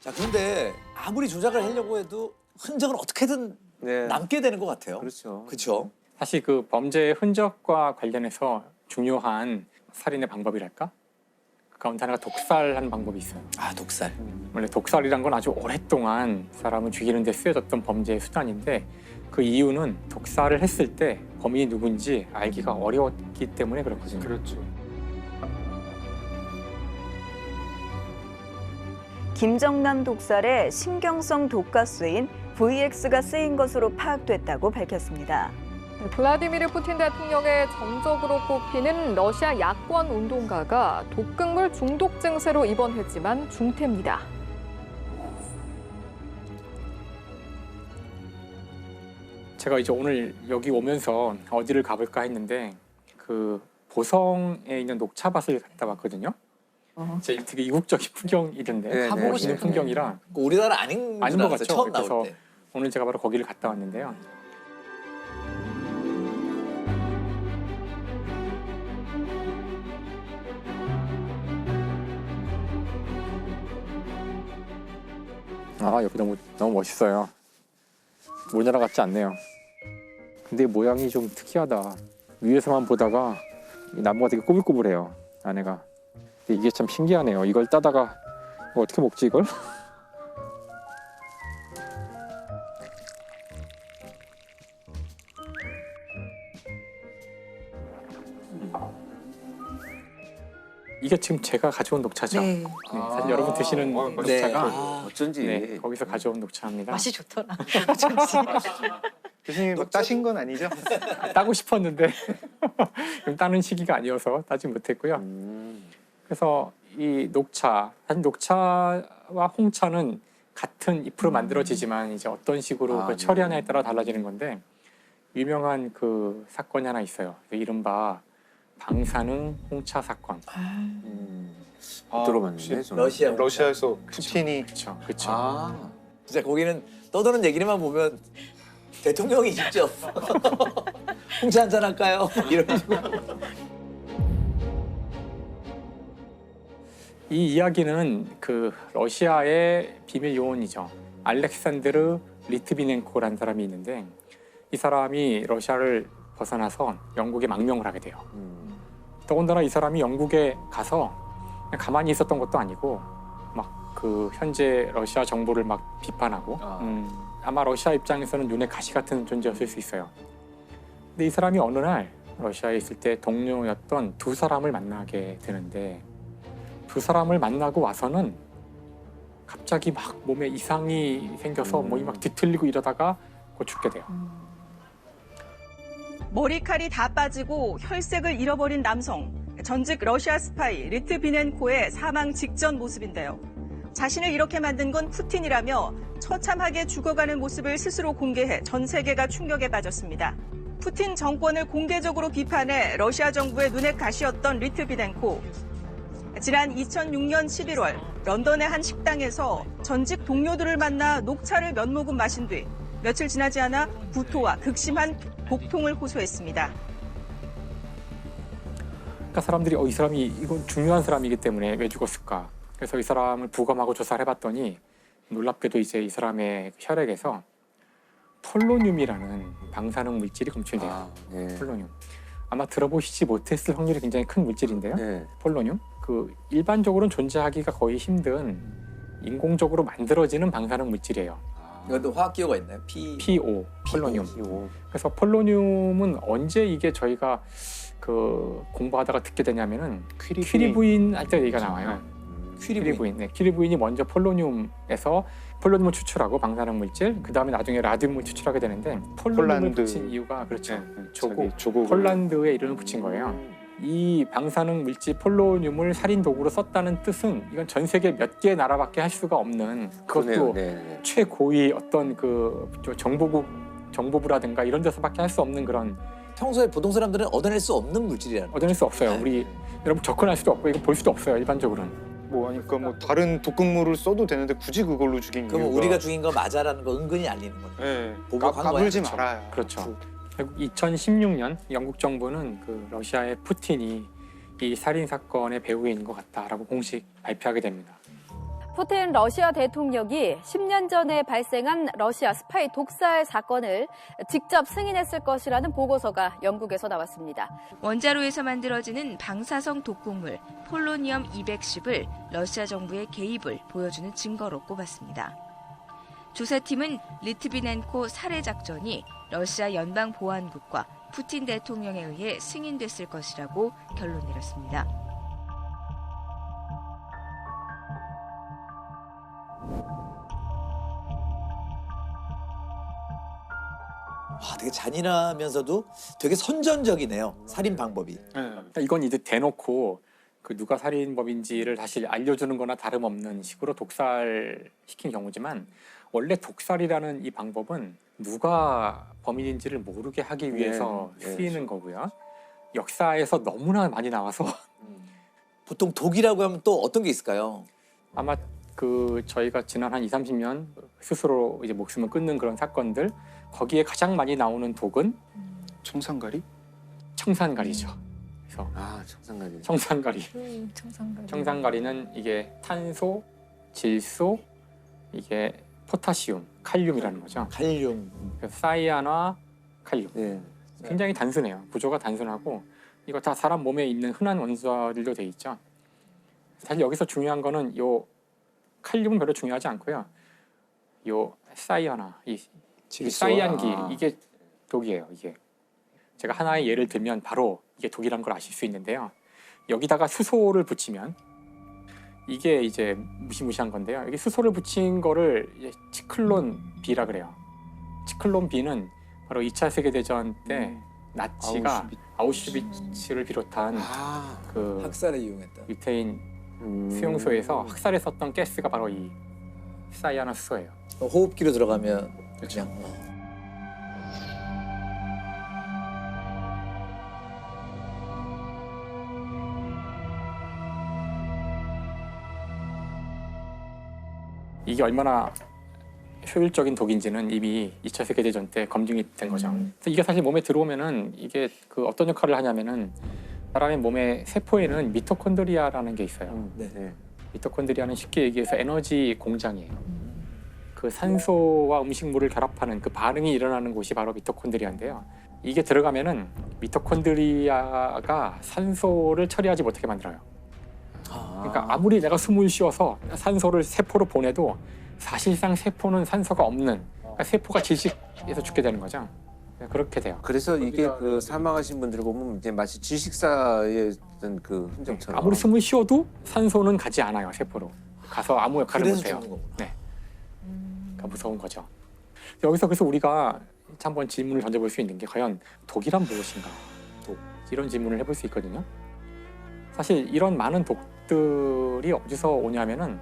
자, 그런데 아무리 조작을 하려고 해도 흔적은 어떻게든 네. 남게 되는 것 같아요. 그렇죠. 그렇죠. 사실 그 범죄의 흔적과 관련해서 중요한 살인의 방법이랄까? 그 가운데 하나가 독살하는 방법이 있어요. 아, 독살. 원래 독살이란 건 아주 오랫동안 사람을 죽이는 데 쓰여졌던 범죄의 수단인데 그 이유는 독살을 했을 때 범인이 누군지 알기가 어려웠기 때문에 그렇거든요. 그렇죠. 김정남 독살에 신경성 독가스인 VX가 쓰인 것으로 파악됐다고 밝혔습니다. 블라디미르 푸틴 대통령의 정적으로 꼽히는 러시아 야권 운동가가 독극물 중독 증세로 입원했지만 중태입니다. 제가 이제 오늘 여기 오면서 어디를 가볼까 했는데 그 보성에 있는 녹차밭을 갔다 왔거든요. 되게 이국적인 풍경이던데 네, 가보고 네, 싶은 네. 풍경이라 우리나라 아닌 아닌 줄 것 알았어요, 같죠? 처음 그래서 나올 때. 오늘 제가 바로 거기를 갔다 왔는데요. 아, 여기 너무 멋있어요. 우리나라 같지 않네요. 근데 모양이 좀 특이하다. 위에서만 보다가 이 나무가 되게 꼬불꼬불해요. 안에가. 근데 이게 참 신기하네요. 이걸 따다가 이거 어떻게 먹지 이걸? 이게 지금 제가 가져온 녹차죠. 네. 네, 사실 여러분 드시는 네. 녹차가 아, 어쩐지. 네, 거기서 가져온 녹차입니다. 맛이 좋더라. 교수님 막 따신 건 아니죠? 따고 싶었는데 지금 따는 시기가 아니어서 따지 못했고요. 그래서 이 녹차, 사실 녹차와 홍차는 같은 잎으로 만들어지지만 이제 어떤 식으로 그 처리하냐에 따라 달라지는 건데 유명한 그 사건이 하나 있어요. 이른바 방사능 홍차 사건. 못 들어봤는데 저는. 러시아에서 푸틴이 그렇죠, 그렇죠. 아. 진짜 거기는 떠도는 얘기만 보면 대통령이 직접 홍차 한잔 할까요? 이런 식으로. 이 이야기는 그 러시아의 비밀 요원이죠. 알렉산드르 리트비넨코라는 사람이 있는데 이 사람이 러시아를 벗어나서 영국에 망명을 하게 돼요. 더군다나 이 사람이 영국에 가서 그냥 가만히 있었던 것도 아니고 막 그 현재 러시아 정부를 막 비판하고 아마 러시아 입장에서는 눈에 가시 같은 존재였을 수 있어요. 근데 이 사람이 어느 날 러시아에 있을 때 동료였던 두 사람을 만나게 되는데 두 사람을 만나고 와서는 갑자기 막 몸에 이상이 생겨서 몸이 막 뒤틀리고 이러다가 곧 죽게 돼요. 머리칼이 다 빠지고 혈색을 잃어버린 남성, 전직 러시아 스파이 리트비넨코의 사망 직전 모습인데요. 자신을 이렇게 만든 건 푸틴이라며 처참하게 죽어가는 모습을 스스로 공개해 전 세계가 충격에 빠졌습니다. 푸틴 정권을 공개적으로 비판해 러시아 정부의 눈에 가시였던 리트비넨코. 지난 2006년 11월 런던의 한 식당에서 전직 동료들을 만나 녹차를 몇 모금 마신 뒤 며칠 지나지 않아 구토와 극심한 복통을 호소했습니다. 그러니까 사람들이 이 사람이 이건 중요한 사람이기 때문에 왜 죽었을까? 그래서 이 사람을 부검하고 조사를 해봤더니 놀랍게도 이제 이 사람의 혈액에서 폴로늄이라는 방사능 물질이 검출돼요. 네. 폴로늄. 아마 들어보시지 못했을 확률이 굉장히 큰 물질인데요. 네. 폴로늄. 그 일반적으로는 존재하기가 거의 힘든 인공적으로 만들어지는 방사능 물질이에요. 이것도 화학 기호가 있나요? PO, 폴로늄. 그래서 폴로늄은 언제 이게 저희가 그 공부하다가 듣게 되냐면은 퀴리 부인 할 때 얘기가 나와요. 퀴리 부인. 네, 퀴리 부인이 먼저 폴로늄에서 폴로늄을 추출하고 방사능 물질, 그 다음에 나중에 라듐을 추출하게 되는데 폴로늄을 폴란드. 붙인 이유가 그렇죠. 자기 조국 폴란드에 이름을 붙인 거예요. 이 방사능 물질 폴로늄을 살인 도구로 썼다는 뜻은 이건 전 세계 몇 개의 나라밖에 할 수가 없는 그것도 네. 최고위 어떤 그 정보부라든가 이런 데서밖에 할 수 없는 그런 평소에 보통 사람들은 얻어낼 수 없는 물질이라는 거죠. 얻어낼 수 없어요. 우리 여러분 접근할 수도 없고 이거 볼 수도 없어요. 일반적으로는. 뭐 하니까 뭐 다른 독극물을 써도 되는데 굳이 그걸로 죽인 그럼 이유가 우리가 죽인 거 맞아라는 거 은근히 알리는 거예요. 네. 복역한 거야. 까불지 그렇죠. 말아요. 그렇죠. 결국 2016년 영국 정부는 그 러시아의 푸틴이 이 살인 사건의 배후인 것 같다라고 공식 발표하게 됩니다. 푸틴 러시아 대통령이 10년 전에 발생한 러시아 스파이 독살 사건을 직접 승인했을 것이라는 보고서가 영국에서 나왔습니다. 원자로에서 만들어지는 방사성 독극물 폴로니엄 210을 러시아 정부의 개입을 보여주는 증거로 꼽았습니다. 조사팀은 리트비넨코 살해 작전이 러시아 연방보안국과 푸틴 대통령에 의해 승인됐을 것이라고 결론 내렸습니다. 되게 잔인하면서도 되게 선전적이네요. 살인 방법이. 이건 이제 대놓고 그 누가 살인범인지를 사실 알려주는 거나 다름없는 식으로 독살시킨 경우지만 원래 독살이라는 이 방법은 누가 범인인지를 모르게 하기 위해서 쓰이는 거고요. 역사에서 너무나 많이 나와서 보통 독이라고 하면 또 어떤 게 있을까요? 아마 그 저희가 지난 한 20-30년 스스로 이제 목숨을 끊는 그런 사건들 거기에 가장 많이 나오는 독은 청산가리? 청산가리죠. 그래서 청산가리. 청산가리. 청산가리. 청산가리는 이게 탄소, 질소, 이게 포타시움, 칼륨이라는 거죠. 칼륨. 그래서 사이안화, 칼륨. 네. 굉장히 단순해요. 구조가 단순하고 이거 다 사람 몸에 있는 흔한 원소들로 돼 있죠. 사실 여기서 중요한 거는 요 칼륨은 별로 중요하지 않고요. 요 사이안화, 이 사이안기 이게 독이에요. 이게 제가 하나의 예를 들면 바로 이게 독이란 걸 아실 수 있는데요. 여기다가 수소를 붙이면 이게 이제 무시무시한 건데요. 여기 수소를 붙인 거를 이제 치클론 B라 그래요. 치클론 B는 바로 2차 세계대전 때 나치가 아우슈비츠를 비롯한 그 학살에 이용했다. 유태인 수용소에서 학살에 썼던 가스가 바로 이 사이아나 수소예요. 호흡기로 들어가면 그렇죠. 그냥 이게 얼마나 효율적인 독인지는 이미 2차 세계대전 때 검증이 된 거죠. 그래서 이게 사실 몸에 들어오면은 이게 그 어떤 역할을 하냐면은 사람의 몸의 세포에는 미토콘드리아라는 게 있어요. 네. 미토콘드리아는 쉽게 얘기해서 에너지 공장이에요. 그 산소와 음식물을 결합하는 그 반응이 일어나는 곳이 바로 미토콘드리아인데요. 이게 들어가면은 미토콘드리아가 산소를 처리하지 못하게 만들어요. 그러니까 아무리 내가 숨을 쉬어서 산소를 세포로 보내도 사실상 세포는 산소가 없는, 그러니까 세포가 질식해서 죽게 되는 거죠. 그렇게 돼요. 그래서 이게 그 사망하신 분들 보면 이제 마치 질식사의 어떤 그 흔적처럼 아무리 숨을 쉬어도 산소는 가지 않아요. 세포로 가서 아무 역할을 그래서 못해요. 죽는 거구나. 네, 그러니까 무서운 거죠. 여기서 그래서 우리가 한번 질문을 던져볼 수 있는 게 과연 독이란 무엇인가? 독 이런 질문을 해볼 수 있거든요. 사실 이런 많은 독들이 어디서 오냐면은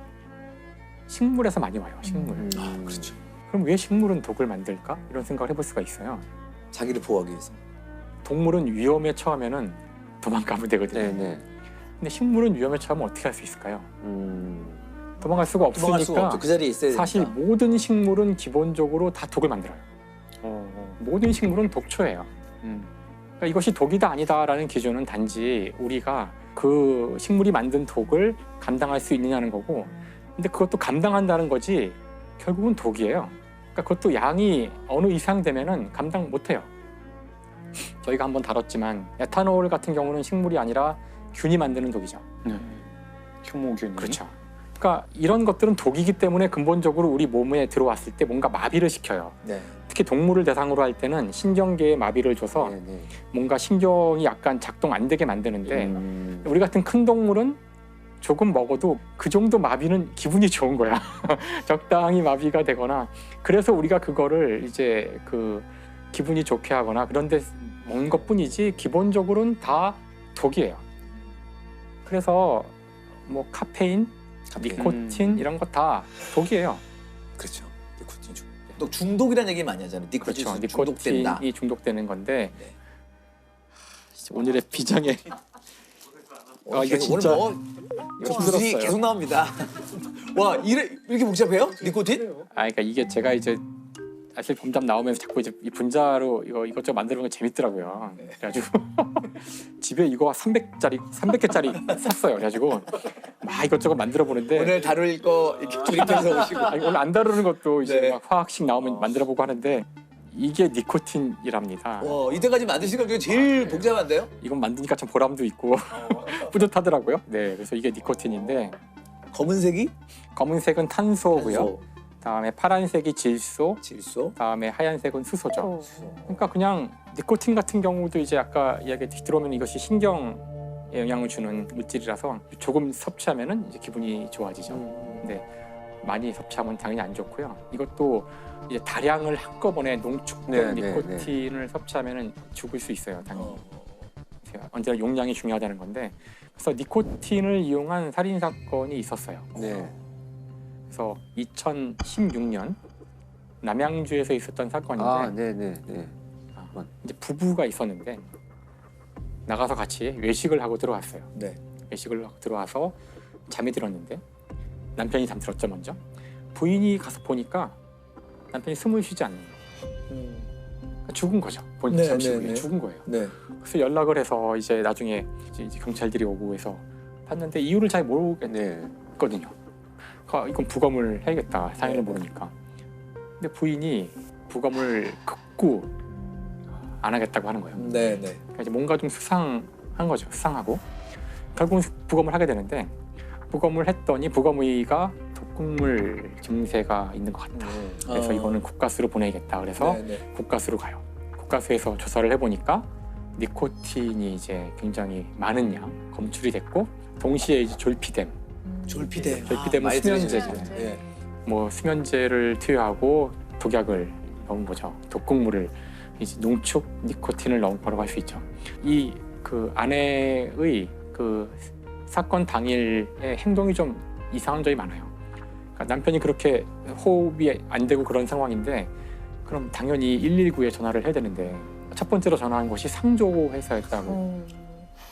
식물에서 많이 와요. 식물. 그렇죠. 그럼 왜 식물은 독을 만들까? 이런 생각을 해볼 수가 있어요. 자기를 보호하기 위해서. 동물은 위험에 처하면은 도망가면 되거든요. 네네. 근데 식물은 위험에 처하면 어떻게 할 수 있을까요? 도망갈 수가 도망갈 수가 없으니까 없죠. 그 자리에 있어야 사실 되니까. 모든 식물은 기본적으로 다 독을 만들어요. 모든 식물은 독초예요. 그러니까 이것이 독이다 아니다라는 기준은 단지 우리가 그 식물이 만든 독을 감당할 수 있느냐는 거고, 근데 그것도 감당한다는 거지 결국은 독이에요. 그러니까 그것도 양이 어느 이상 되면은 감당 못해요. 저희가 한번 다뤘지만 에탄올 같은 경우는 식물이 아니라 균이 만드는 독이죠. 효모균. 그렇죠. 그러니까 이런 것들은 독이기 때문에 근본적으로 우리 몸에 들어왔을 때 뭔가 마비를 시켜요. 네. 특히 동물을 대상으로 할 때는 신경계에 마비를 줘서 네네. 뭔가 신경이 약간 작동 안 되게 만드는데 우리 같은 큰 동물은 조금 먹어도 그 정도 마비는 기분이 좋은 거야. 적당히 마비가 되거나, 그래서 우리가 그거를 이제 그 기분이 좋게 하거나 그런데 먹는 것뿐이지 기본적으로는 다 독이에요. 그래서 뭐 카페인, 니코틴 이런 거 다 독이에요. 그렇죠. 니코틴 중독. 또 중독이라는 얘기 많이 하잖아요. 니코틴 그렇죠. 중독된다. 니코틴이 중독되는 건데 네. 오늘의 비장의 이거 진짜 오늘 뭐 기술이 계속 나옵니다. 와 이렇게 복잡해요? 니코틴? 그러니까 이게 제가 이제 사실 범잡 나오면서 자꾸 이제 이 분자로 이것저것 만들어보는 게 재밌더라고요. 그래가지고 집에 이거 300개짜리 샀어요. 그래가지고 막 이것저것 만들어 보는데 오늘 다룰 거 이렇게 조립해서 오시고. 아니, 오늘 안 다루는 것도 이제 네. 막 화학식 나오면 만들어보고 하는데 이게 니코틴이랍니다. 이때까지 만드신 것 중에 제일 복잡한데요? 이건 만드니까 참 보람도 있고 뿌듯하더라고요. 네, 그래서 이게 니코틴인데 검은색이? 검은색은 탄소고요. 탄소, 그다음에 파란색이 질소, 질소. 그다음에 하얀색은 수소죠. 그러니까 그냥 니코틴 같은 경우도 이제 아까 이야기 들어오면 이것이 신경에 영향을 주는 물질이라서 조금 섭취하면은 이제 기분이 좋아지죠. 근데 많이 섭취하면 당연히 안 좋고요. 이것도 이제 다량을 한꺼번에 농축된 니코틴을 섭취하면은 죽을 수 있어요. 당연히. 언제나 용량이 중요하다는 건데 그래서 니코틴을 이용한 살인 사건이 있었어요. 네. 그래서 2016년 남양주에서 있었던 사건인데 아, 네네네. 이제 부부가 있었는데 나가서 같이 외식을 하고 들어왔어요. 네. 외식을 하고 들어와서 잠이 들었는데 남편이 잠들었죠 먼저. 부인이 가서 보니까 남편이 숨을 쉬지 않는 거예요. 그러니까 죽은 거죠. 보니까 네, 잠시 네, 후에 네. 죽은 거예요. 네. 그래서 연락을 해서 이제 나중에 이제 경찰들이 오고 해서 봤는데 이유를 잘 모르겠거든요. 이건 부검을 해야겠다. 사연을 모르니까. 근데 부인이 부검을 극구 안 하겠다고 하는 거예요. 네, 네. 그러니까 이제 뭔가 좀 수상한 거죠. 수상하고 결국은 부검을 하게 되는데 부검을 했더니 부검의가 독극물 증세가 있는 것 같다. 그래서 이거는 국가수로 보내야겠다. 그래서 네, 네. 국가수로 가요. 국가수에서 조사를 해보니까 니코틴이 이제 굉장히 많은 양 검출이 됐고 동시에 이제 졸피뎀 졸피뎀은 많이 수면제죠. 예. 뭐 수면제를 투여하고 독약을 넣은 거죠. 독극물을 이제 농축 니코틴을 넣은 거라고 할 수 있죠. 이 그 아내의 그 사건 당일의 행동이 좀 이상한 점이 많아요. 그러니까 남편이 그렇게 호흡이 안 되고 그런 상황인데 그럼 당연히 119에 전화를 해야 되는데 첫 번째로 전화한 곳이 상조 회사였다고.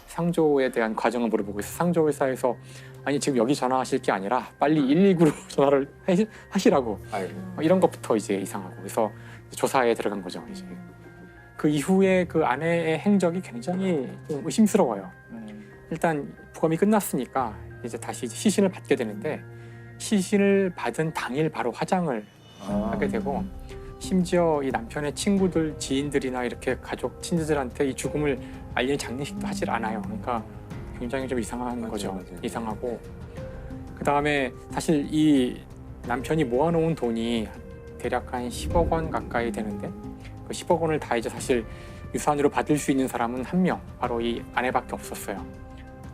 상조에 대한 과정을 물어보고 있어. 상조 회사에서 아니 지금 여기 전화하실 게 아니라 빨리 119로 전화를 하시라고. 이런 것부터 이제 이상하고 그래서 조사에 들어간 거죠. 이제 그 이후에 그 아내의 행적이 굉장히 좀 의심스러워요. 일단 부검이 끝났으니까 이제 다시 시신을 받게 되는데 시신을 받은 당일 바로 화장을 하게 되고 심지어 이 남편의 친구들, 지인들이나 이렇게 가족, 친지들한테 이 죽음을 알리는 장례식도 하질 않아요. 그러니까 굉장히 좀 이상한 거죠. 이상하고 그 다음에 사실 이 남편이 모아놓은 돈이 대략 한 10억 원 가까이 되는데 그 10억 원을 다 이제 사실 유산으로 받을 수 있는 사람은 한 명, 바로 이 아내밖에 없었어요.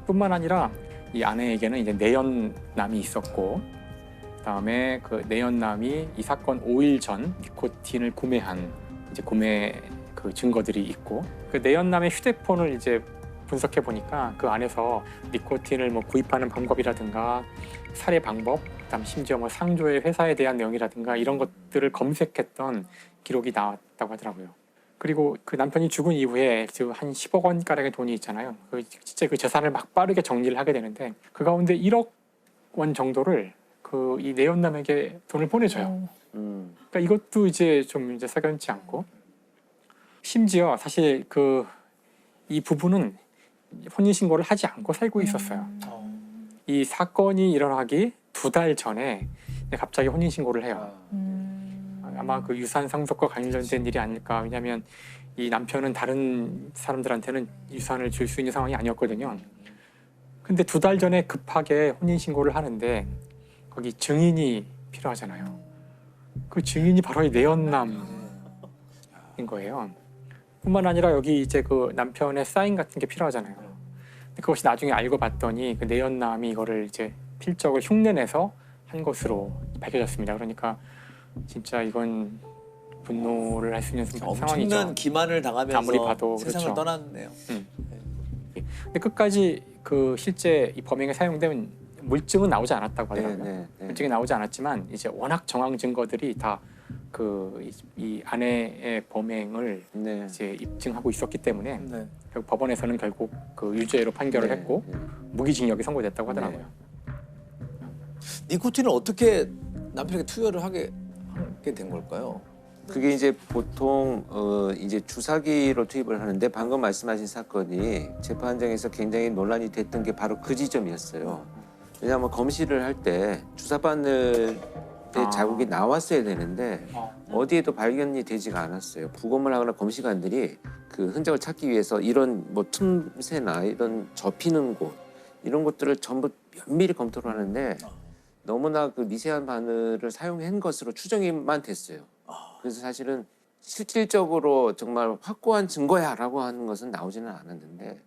뿐만 아니라 이 아내에게는 이제 내연남이 있었고 그다음에 그 내연남이 이 사건 5일 전 니코틴을 구매한 이제 구매 그 증거들이 있고 그 내연남의 휴대폰을 이제 분석해 보니까 그 안에서 니코틴을 뭐 구입하는 방법이라든가 살해 방법, 그다음 심지어 뭐 상조의 회사에 대한 내용이라든가 이런 것들을 검색했던 기록이 나왔다고 하더라고요. 그리고 그 남편이 죽은 이후에 한 10억 원 가량의 돈이 있잖아요. 진짜 그 재산을 막 빠르게 정리를 하게 되는데 그 가운데 1억 원 정도를 그 이 내연남에게 돈을 보내줘요. 그러니까 이것도 이제 좀 이제 석연치 않고 심지어 사실 그 이 부부는 혼인 신고를 하지 않고 살고 있었어요. 이 사건이 일어나기 2달 전에 갑자기 혼인 신고를 해요. 아마 그 유산 상속과 관련된 일이 아닐까. 왜냐하면 이 남편은 다른 사람들한테는 유산을 줄 수 있는 상황이 아니었거든요. 근데 2달 전에 급하게 혼인 신고를 하는데 거기 증인이 필요하잖아요. 그 증인이 바로 이 내연남인 거예요. 뿐만 아니라 여기 이제 그 남편의 사인 같은 게 필요하잖아요. 근데 그것이 나중에 알고 봤더니 그 내연남이 이거를 이제 필적을 흉내내서 한 것으로 밝혀졌습니다. 그러니까 진짜 이건 분노를 할 수 있는 상황이죠. 엄청난 기만을 당하면서 아무리 봐도 세상을 그렇죠. 떠났네요. 근데 끝까지 그 실제 이 범행에 사용된 물증은 나오지 않았다고 하더라고요. 물증이 나오지 않았지만 이제 워낙 정황 증거들이 다 그 이 아내의 범행을 이제 입증하고 있었기 때문에 결국 법원에서는 결국 그 유죄로 판결을 했고 무기징역이 선고됐다고 하더라고요. 니코틴을 어떻게 남편에게 투여를 하게 된 걸까요? 그게 이제 보통 이제 주사기로 투입을 하는데 방금 말씀하신 사건이 재판장에서 굉장히 논란이 됐던 게 바로 그 지점이었어요. 왜냐하면 검시를 할 때 주사바늘 때 자국이 나왔어야 되는데 어디에도 발견이 되지가 않았어요. 부검을 하거나 검시관들이 그 흔적을 찾기 위해서 이런 뭐 틈새나 이런 접히는 곳 이런 것들을 전부 면밀히 검토를 하는데 너무나 그 미세한 바늘을 사용한 것으로 추정이만 됐어요. 그래서 사실은 실질적으로 정말 확고한 증거야라고 하는 것은 나오지는 않았는데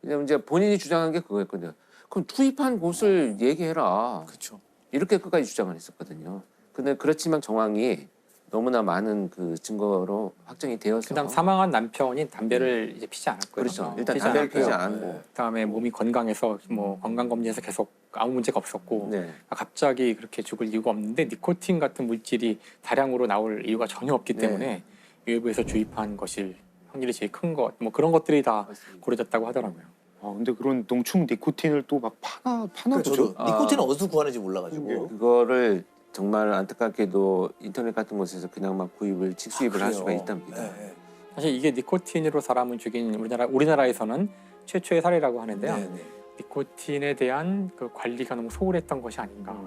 왜냐면 이제 본인이 주장한 게 그거였거든요. 그럼 투입한 곳을 얘기해라. 그렇죠. 이렇게 끝까지 주장을 했었거든요. 근데 그렇지만 정황이 너무나 많은 그 증거로 확정이 되어서 그다음 사망한 남편이 담배를 이제 피지 않았고요. 그렇죠. 일단 피지 담배를 피지 않았고요. 않고 그다음에 몸이 건강해서 뭐 건강 검진에서 계속 아무 문제가 없었고 네. 갑자기 그렇게 죽을 이유가 없는데 니코틴 같은 물질이 다량으로 나올 이유가 전혀 없기 때문에 외부에서 주입한 것일 확률이 제일 큰 것, 뭐 그런 것들이 다 고려됐다고 하더라고요. 근데 그런 농축 니코틴을 또 막 파나 그러니까 보죠. 저도 니코틴은 어디서 구하는지 몰라가지고. 그거를 정말 안타깝게도 인터넷 같은 곳에서 그냥 막 구입을 직수입을 할 그래요? 수가 있답니다. 네. 사실 이게 니코틴으로 사람을 죽인 우리나라에서는 최초의 사례라고 하는데요. 네, 네. 니코틴에 대한 그 관리가 너무 소홀했던 것이 아닌가.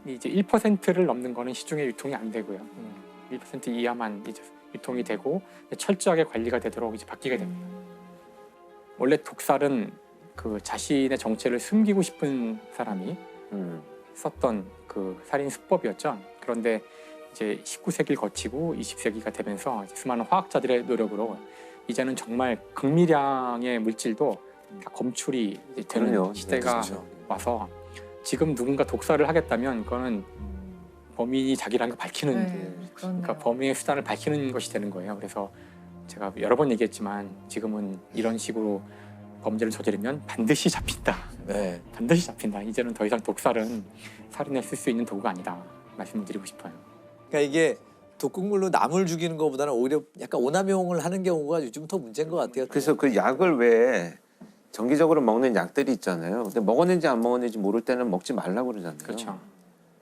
이제 1%를 넘는 거는 시중에 유통이 안 되고요. 1% 이하만 이제 유통이 되고 철저하게 관리가 되도록 이제 바뀌게 됩니다. 원래 독살은 그 자신의 정체를 숨기고 싶은 사람이 썼던 그 살인 수법이었죠. 그런데 이제 19세기를 거치고 20세기가 되면서 수많은 화학자들의 노력으로 이제는 정말 극미량의 물질도 다 검출이 이제 되는 그럼요. 시대가 그렇죠. 와서 지금 누군가 독살을 하겠다면 그거는 범인이 자기라는 걸 밝히는 그러니까 범행의 수단을 밝히는 것이 되는 거예요. 그래서 제가 여러 번 얘기했지만 지금은 이런 식으로 범죄를 저지르면 반드시 잡힌다. 네. 반드시 잡힌다. 이제는 더 이상 독살은 살인에 쓸 수 있는 도구가 아니다. 말씀을 드리고 싶어요. 그러니까 이게 독극물로 남을 죽이는 것보다는 오히려 약간 오남용을 하는 경우가 요즘 더 문제인 것 같아요. 그래서 그 약을 왜 정기적으로 먹는 약들이 있잖아요. 근데 먹었는지 안 먹었는지 모를 때는 먹지 말라고 그러잖아요. 그렇죠.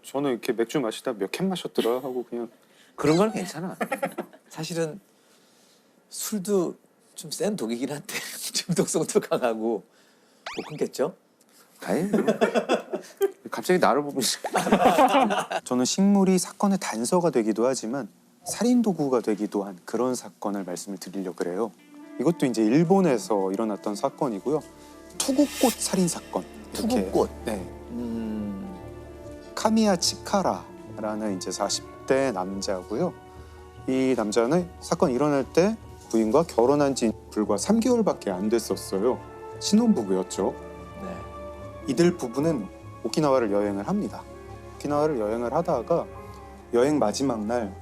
저는 이렇게 맥주 마시다 몇 캔 마셨더라 하고 그냥 그런 건 괜찮아. 사실은 술도 좀 센 독이긴 한데 중독성도 강하고 못 끊겠죠? 아니 갑자기 나를 보고 저는 식물이 사건의 단서가 되기도 하지만 살인 도구가 되기도 한 그런 사건을 말씀을 드리려고 그래요. 이것도 이제 일본에서 일어났던 사건이고요. 투구꽃 살인 사건. 이렇게. 투구꽃. 네. 카미야 치카라라는 이제 40대 남자고요. 이 남자는 사건 일어날 때 부인과 결혼한 지 불과 3개월밖에 안 됐었어요. 신혼부부였죠. 네. 이들 부부는 오키나와를 여행을 합니다. 오키나와를 여행을 하다가 여행 마지막 날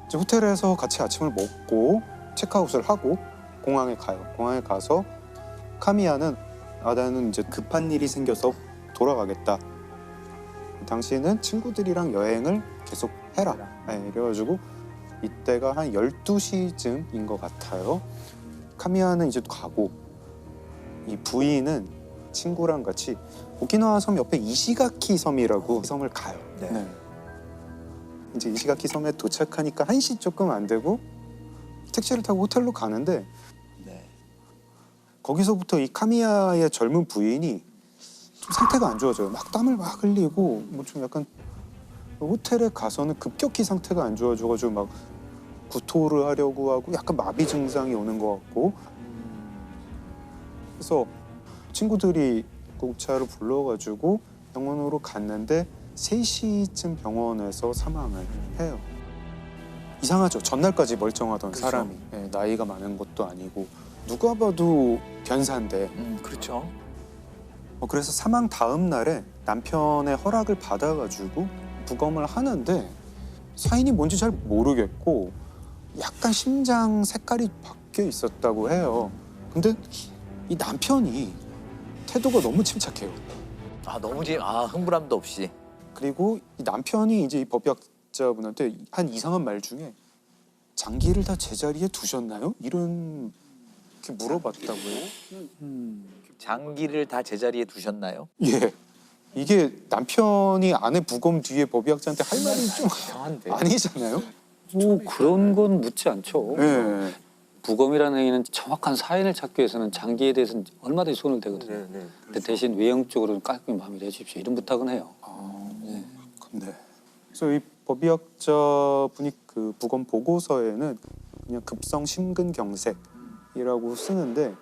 이제 호텔에서 같이 아침을 먹고 체크아웃을 하고 공항에 가요. 공항에 가서 카미야는 나는 이제 급한 일이 생겨서 돌아가겠다. 당시에는 친구들이랑 여행을 계속 해라. 네, 이래가지고 이때가 한 12시쯤인 것 같아요. 카미야는 이제 가고 이 부인은 친구랑 같이 오키나와 섬 옆에 이시가키 섬이라고 섬을 가요. 네. 이제 이시가키 섬에 도착하니까 1시 조금 안 되고 택시를 타고 호텔로 가는데 네. 거기서부터 이 카미야의 젊은 부인이 좀 상태가 안 좋아져요. 막 땀을 막 흘리고 뭐 좀 약간 호텔에 가서는 급격히 상태가 안 좋아져가지고 막 구토를 하려고 하고 약간 마비 증상이 오는 것 같고 그래서 친구들이 구급차를 불러가지고 병원으로 갔는데 3시쯤 병원에서 사망을 해요. 이상하죠. 전날까지 멀쩡하던 그렇죠. 사람이 나이가 많은 것도 아니고 누가 봐도 변사인데 그렇죠. 그래서 사망 다음 날에 남편의 허락을 받아가지고 부검을 하는데 사인이 뭔지 잘 모르겠고 약간 심장 색깔이 바뀌어 있었다고 해요. 근데 이 남편이 태도가 너무 침착해요. 너무 흥분함도 없이. 그리고 이 남편이 이제 이 법의학자분한테 한 이상한 말 중에 장기를 다 제자리에 두셨나요? 이런 이렇게 물어봤다고요. 장기를 다 제자리에 두셨나요? 예. 이게 남편이 아내 부검 뒤에 법의학자한테 할 말이 좀 이상한데. 아니잖아요. 뭐 그런 건 묻지 않죠. 네. 부검이라는 행위는 정확한 사인을 찾기 위해서는 장기에 대해서는 얼마든지 손을 대거든요. 근데 대신 외형적으로는 깔끔히 마무리해 주십시오. 이런 부탁은 해요. 네. 네. 그래서 이 법의학자분이 그 부검 보고서에는 그냥 급성 심근경색이라고 쓰는데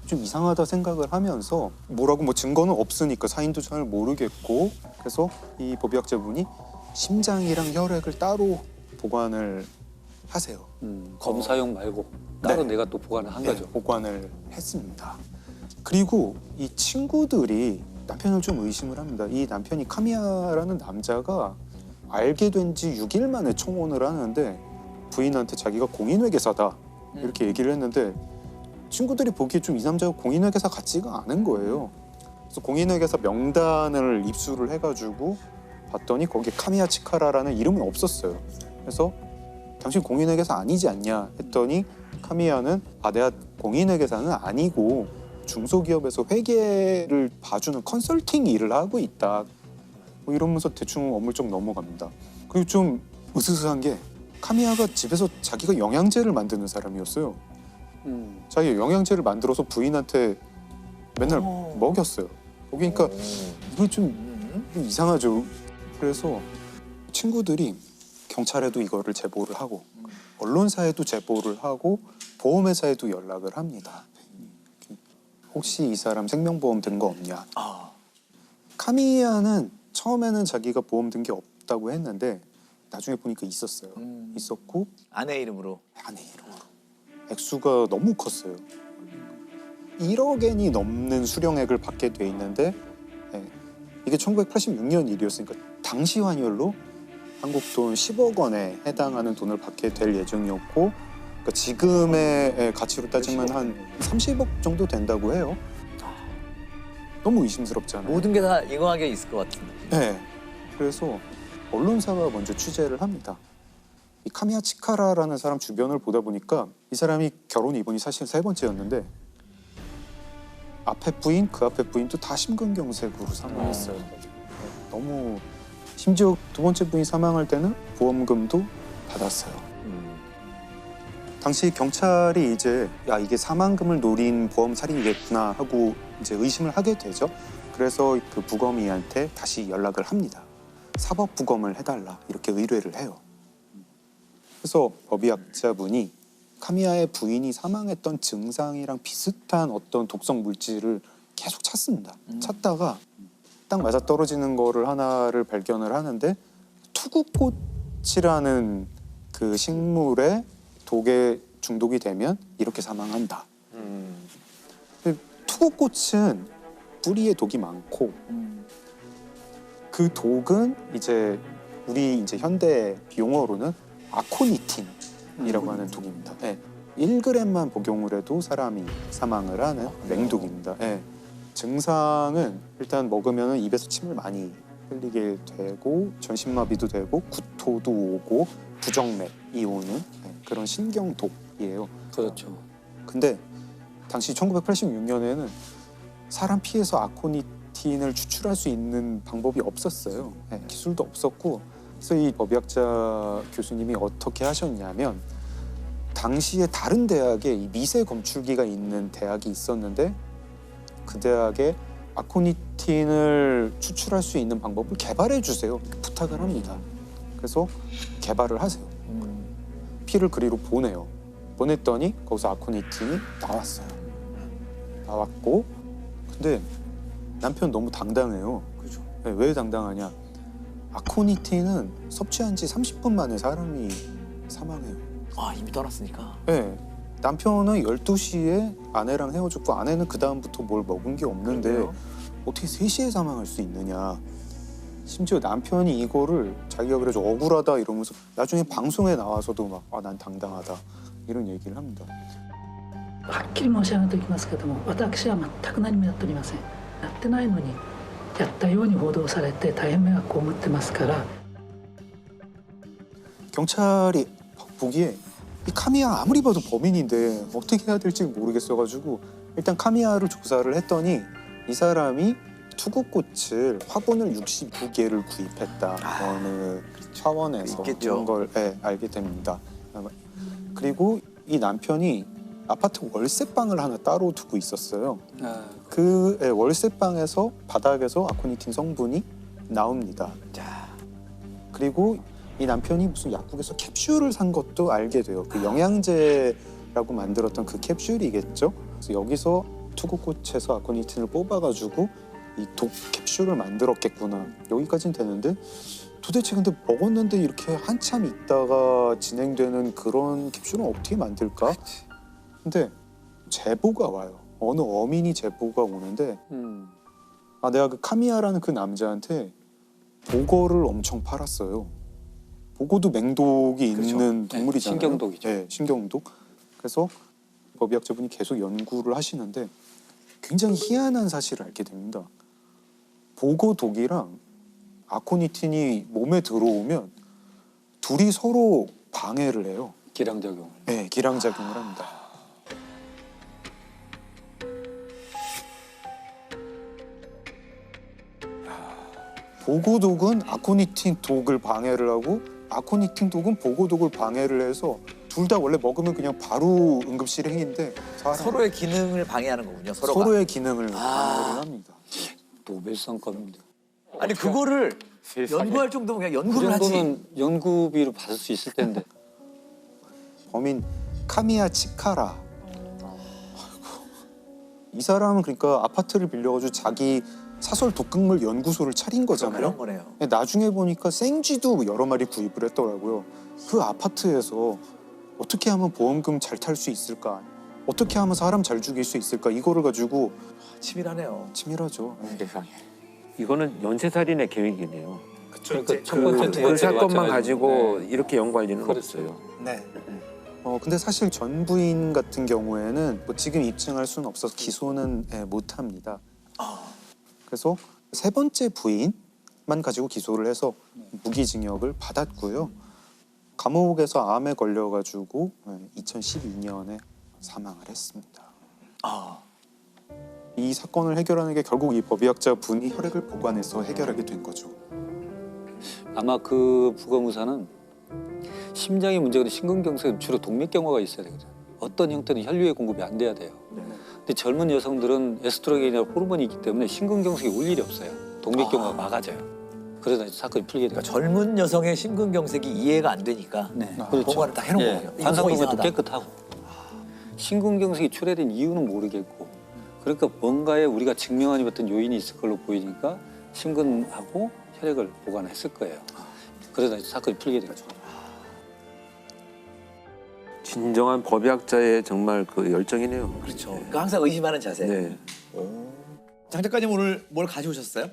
좀 이상하다 생각을 하면서 뭐라고 뭐 증거는 없으니까 사인도 잘 모르겠고 그래서 이 법의학자분이 심장이랑 혈액을 따로 보관을 하세요. 검사용 말고 따로 네. 내가 또 보관을 한 네, 거죠. 보관을 했습니다. 그리고 이 친구들이 남편을 좀 의심을 합니다. 이 남편이 카미야라는 남자가 알게 된 지 6일 만에 청혼을 하는데 부인한테 자기가 공인회계사다 이렇게 얘기를 했는데 친구들이 보기에 좀 이 남자가 공인회계사 같지가 않은 거예요. 그래서 공인회계사 명단을 입수를 해가지고 봤더니 거기에 카미야 치카라라는 이름은 없었어요. 그래서 당신 공인회계사 아니지 않냐 했더니 카미야는 내가 공인회계사는 아니고 중소기업에서 회계를 봐주는 컨설팅 일을 하고 있다. 뭐 이러면서 대충 어물쩍 넘어갑니다. 그리고 좀 으스스한 게 카미야가 집에서 자기가 영양제를 만드는 사람이었어요. 자기가 영양제를 만들어서 부인한테 맨날 먹였어요. 그러니까 이거 좀 이상하죠. 그래서 친구들이 경찰에도 이거를 제보를 하고 언론사에도 제보를 하고 보험회사에도 연락을 합니다. 혹시 이 사람 생명보험 든 거 없냐. 카미야는 처음에는 자기가 보험 든 게 없다고 했는데 나중에 보니까 있었어요. 있었고 아내 이름으로. 아내 이름으로. 액수가 너무 컸어요. 1억엔이 넘는 수령액을 받게 돼 있는데 이게 1986년 일이었으니까 당시 환율로 한국 돈 10억 원에 해당하는 돈을 받게 될 예정이었고 그러니까 지금의 가치로 따지면 한 30억 정도 된다고 해요. 너무 의심스럽잖아요. 모든 게 다 인과관계 있을 것 같은데. 네. 그래서 언론사가 먼저 취재를 합니다. 이 카미야 치카라라는 사람 주변을 보다 보니까 이 사람이 결혼 이번이 사실 3번째였는데 앞에 부인, 그 앞에 부인도 다 심근경색으로 사망했어요. 너무 심지어 2번째 부인 사망할 때는 보험금도 받았어요. 당시 경찰이 이제 이게 사망금을 노린 보험 살인이겠구나 하고 이제 의심을 하게 되죠. 그래서 그 부검이한테 다시 연락을 합니다. 사법 부검을 해달라 이렇게 의뢰를 해요. 그래서 법의학자분이 카미야의 부인이 사망했던 증상이랑 비슷한 어떤 독성 물질을 계속 찾습니다. 찾다가 딱 맞아 떨어지는 거를 하나를 발견을 하는데 투구꽃이라는 그 식물에 독에 중독이 되면 이렇게 사망한다. 투구꽃은 뿌리에 독이 많고 그 독은 이제 우리 이제 현대 용어로는 아코니틴이라고 하는 독입니다. 네. 1g만 복용을 해도 사람이 사망을 하는 맹독입니다. 네. 증상은 일단 먹으면 입에서 침을 많이 흘리게 되고 전신마비도 되고 구토도 오고 부정맥이 오는 그런 신경독이에요. 그렇죠. 근데 당시 1986년에는 사람 피에서 아코니틴을 추출할 수 있는 방법이 없었어요. 네, 기술도 없었고 그래서 이 법의학자 교수님이 어떻게 하셨냐면 당시에 다른 대학에 이 미세 검출기가 있는 대학이 있었는데 그 대학에 아코니틴을 추출할 수 있는 방법을 개발해 주세요. 부탁을 합니다. 그래서 개발을 하세요. 피를 그리로 보내요. 보냈더니 거기서 아코니틴이 나왔어요. 나왔고 근데 남편 너무 당당해요. 그죠? 네, 왜 당당하냐? 아코니틴은 섭취한 지 30분 만에 사람이 사망해요. 이미 떠났으니까. 네. 남편은 12시에 아내랑 헤어졌고 아내는 그 다음부터 뭘 먹은 게 없는데 그래요? 어떻게 3시에 사망할 수 있느냐. 심지어 남편이 이거를 자기가 그래서 억울하다 이러면서 나중에 방송에 나와서도 막 난 당당하다 이런 얘기를 합니다. はっきり申し上げておきますけども、私は全く何もやっておりません。やってないのにやったように報道されて大変迷惑を被ってますから。 경찰이 보기에 이 카미야 아무리 봐도 범인인데 어떻게 해야 될지 모르겠어가지고 일단 카미야를 조사를 했더니 이 사람이 투구꽃을 화분을 69개를 구입했다. 어느 차원에서 있겠죠. 그런 걸 알게 됩니다. 그리고 이 남편이 아파트 월세방을 하나 따로 두고 있었어요. 그 월세방에서 바닥에서 아코니틴 성분이 나옵니다. 그리고 이 남편이 무슨 약국에서 캡슐을 산 것도 알게 돼요. 그 영양제라고 만들었던 그 캡슐이겠죠. 그래서 여기서 투구꽃에서 아코니틴을 뽑아가지고 이 독 캡슐을 만들었겠구나. 여기까지는 되는데 도대체 근데 먹었는데 이렇게 한참 있다가 진행되는 그런 캡슐은 어떻게 만들까? 근데 제보가 와요. 어느 어민이 제보가 오는데 내가 그 카미야라는 그 남자한테 보거를 엄청 팔았어요. 보거도 맹독이 있는 동물이잖아요. 신경독이죠. 네, 신경독. 그래서 법의학자분이 계속 연구를 하시는데 굉장히 희한한 사실을 알게 됩니다. 보거독이랑 아코니틴이 몸에 들어오면 둘이 서로 방해를 해요. 기량작용. 네, 기량작용을 합니다. 보고독은 아코니틴 독을 방해를 하고 아코니틴 독은 보고독을 방해를 해서 둘 다 원래 먹으면 그냥 바로 응급실 행인데 서로의 기능을 방해하는 거군요. 서로의 기능을 방해를 합니다. 노벨상감입니다. 아니 그거를 연구할 정도면 그냥 연구를 하지. 그 정도는 연구비로 받을 수 있을 텐데. 범인 카미야 치카라. 이 사람은 그러니까 아파트를 빌려가지고 자기 사설 독극물 연구소를 차린 거잖아요. 그런 거네요. 나중에 보니까 생쥐도 여러 마리 구입을 했더라고요. 그 아파트에서 어떻게 하면 보험금 잘 탈 수 있을까? 어떻게 하면 사람 잘 죽일 수 있을까? 이거를 가지고 치밀하네요. 치밀하죠. 세상에. 이거는 연쇄살인의 계획이네요. 그러니까 첫 번째, 두 그 번째 사건만 맞춰가지고. 가지고 네. 이렇게 연구할 일은 그렇죠. 없어요. 네. 근데 사실 전 부인 같은 경우에는 뭐 지금 입증할 수는 없어서 기소는 못 합니다. 그래서 세 번째 부인만 가지고 기소를 해서 무기징역을 받았고요. 감옥에서 암에 걸려가지고 2012년에 사망을 했습니다. 이 사건을 해결하는 게 결국 이 법의학자 분이 혈액을 보관해서 해결하게 된 거죠. 아마 그 부검의사는 심장이 문제가 된 심근경색은 주로 동맥경화가 있어야 되거든요. 어떤 형태는 혈류의 공급이 안 돼야 돼요. 근데 젊은 여성들은 에스트로겐이나 호르몬이 있기 때문에 심근경색이 올 일이 없어요. 동맥경화가 막아져요. 그러다 사건이 풀리게 돼요. 그러니까 젊은 여성의 심근경색이 이해가 안 되니까 그렇죠. 보관을 딱 해놓은 거예요. 이거 관상 부분도 이상하다. 깨끗하고. 심근경색이 출해된 이유는 모르겠고, 그러니까 뭔가에 우리가 증명하지 못한 요인이 있을 걸로 보이니까 심근하고 혈액을 보관했을 거예요. 그러다 사건이 풀리게 되죠. 진정한 법의학자의 정말 그 열정이네요. 그렇죠. 그러니까 항상 의심하는 자세. 네. 장 작가님 오늘 뭘 가져오셨어요?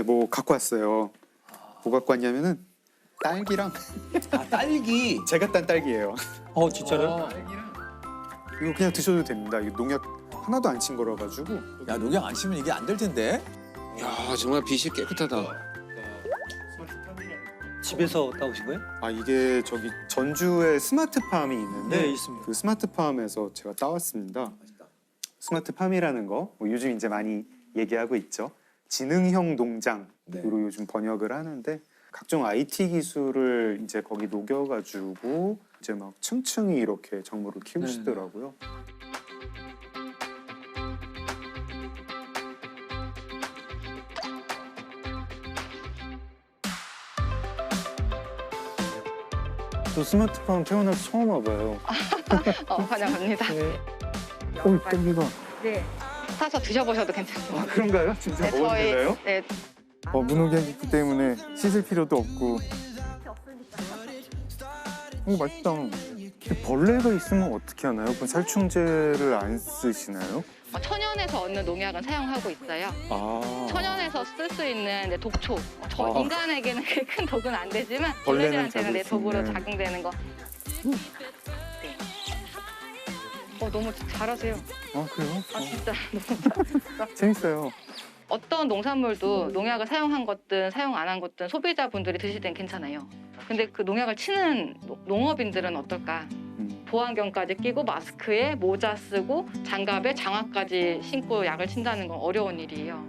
뭐 갖고 왔어요. 뭐 갖고 왔냐면은 딸기랑 딸기. 제가 딴 딸기예요. 진짜요? 이거 그냥 드셔도 됩니다. 이거 농약 하나도 안 친 거라 가지고. 야 농약 안 치면 이게 안 될 텐데. 야 정말 빛이 깨끗하다. 집에서 따오신 거예요? 이게 저기 전주에 스마트팜이 있는데 네, 있습니다. 그 스마트팜에서 제가 따왔습니다. 스마트팜이라는 거 요즘 이제 많이 얘기하고 있죠. 지능형 농장으로 요즘 번역을 하는데 각종 IT 기술을 이제 거기 녹여가지고 이제 막 층층이 이렇게 작물을 키우시더라고요. 저 스마트팜 태어나서 처음 와봐요. 환영합니다. 딸기가. 네. 사서 드셔보셔도 괜찮습니다. 그런가요? 진짜 네, 먹어도 되나요? 네. 무농약 있기 때문에 씻을 필요도 없고. 맛있다. 벌레가 있으면 어떻게 하나요? 그럼 살충제를 안 쓰시나요? 천연에서 얻는 농약은 사용하고 있어요. 천연에서 쓸 수 있는 이제 독초. 인간에게는 그게 큰 독은 안 되지만 벌레들한테는 내 독으로 작용되는 거. 네. 너무 잘하세요. 그래요? 진짜 너무 재밌어요. 어떤 농산물도 농약을 사용한 것든 사용 안 한 것든 소비자분들이 드실 땐 괜찮아요. 근데 그 농약을 치는 농업인들은 어떨까? 보안경까지 끼고 마스크에 모자 쓰고 장갑에 장화까지 신고 약을 친다는 건 어려운 일이에요.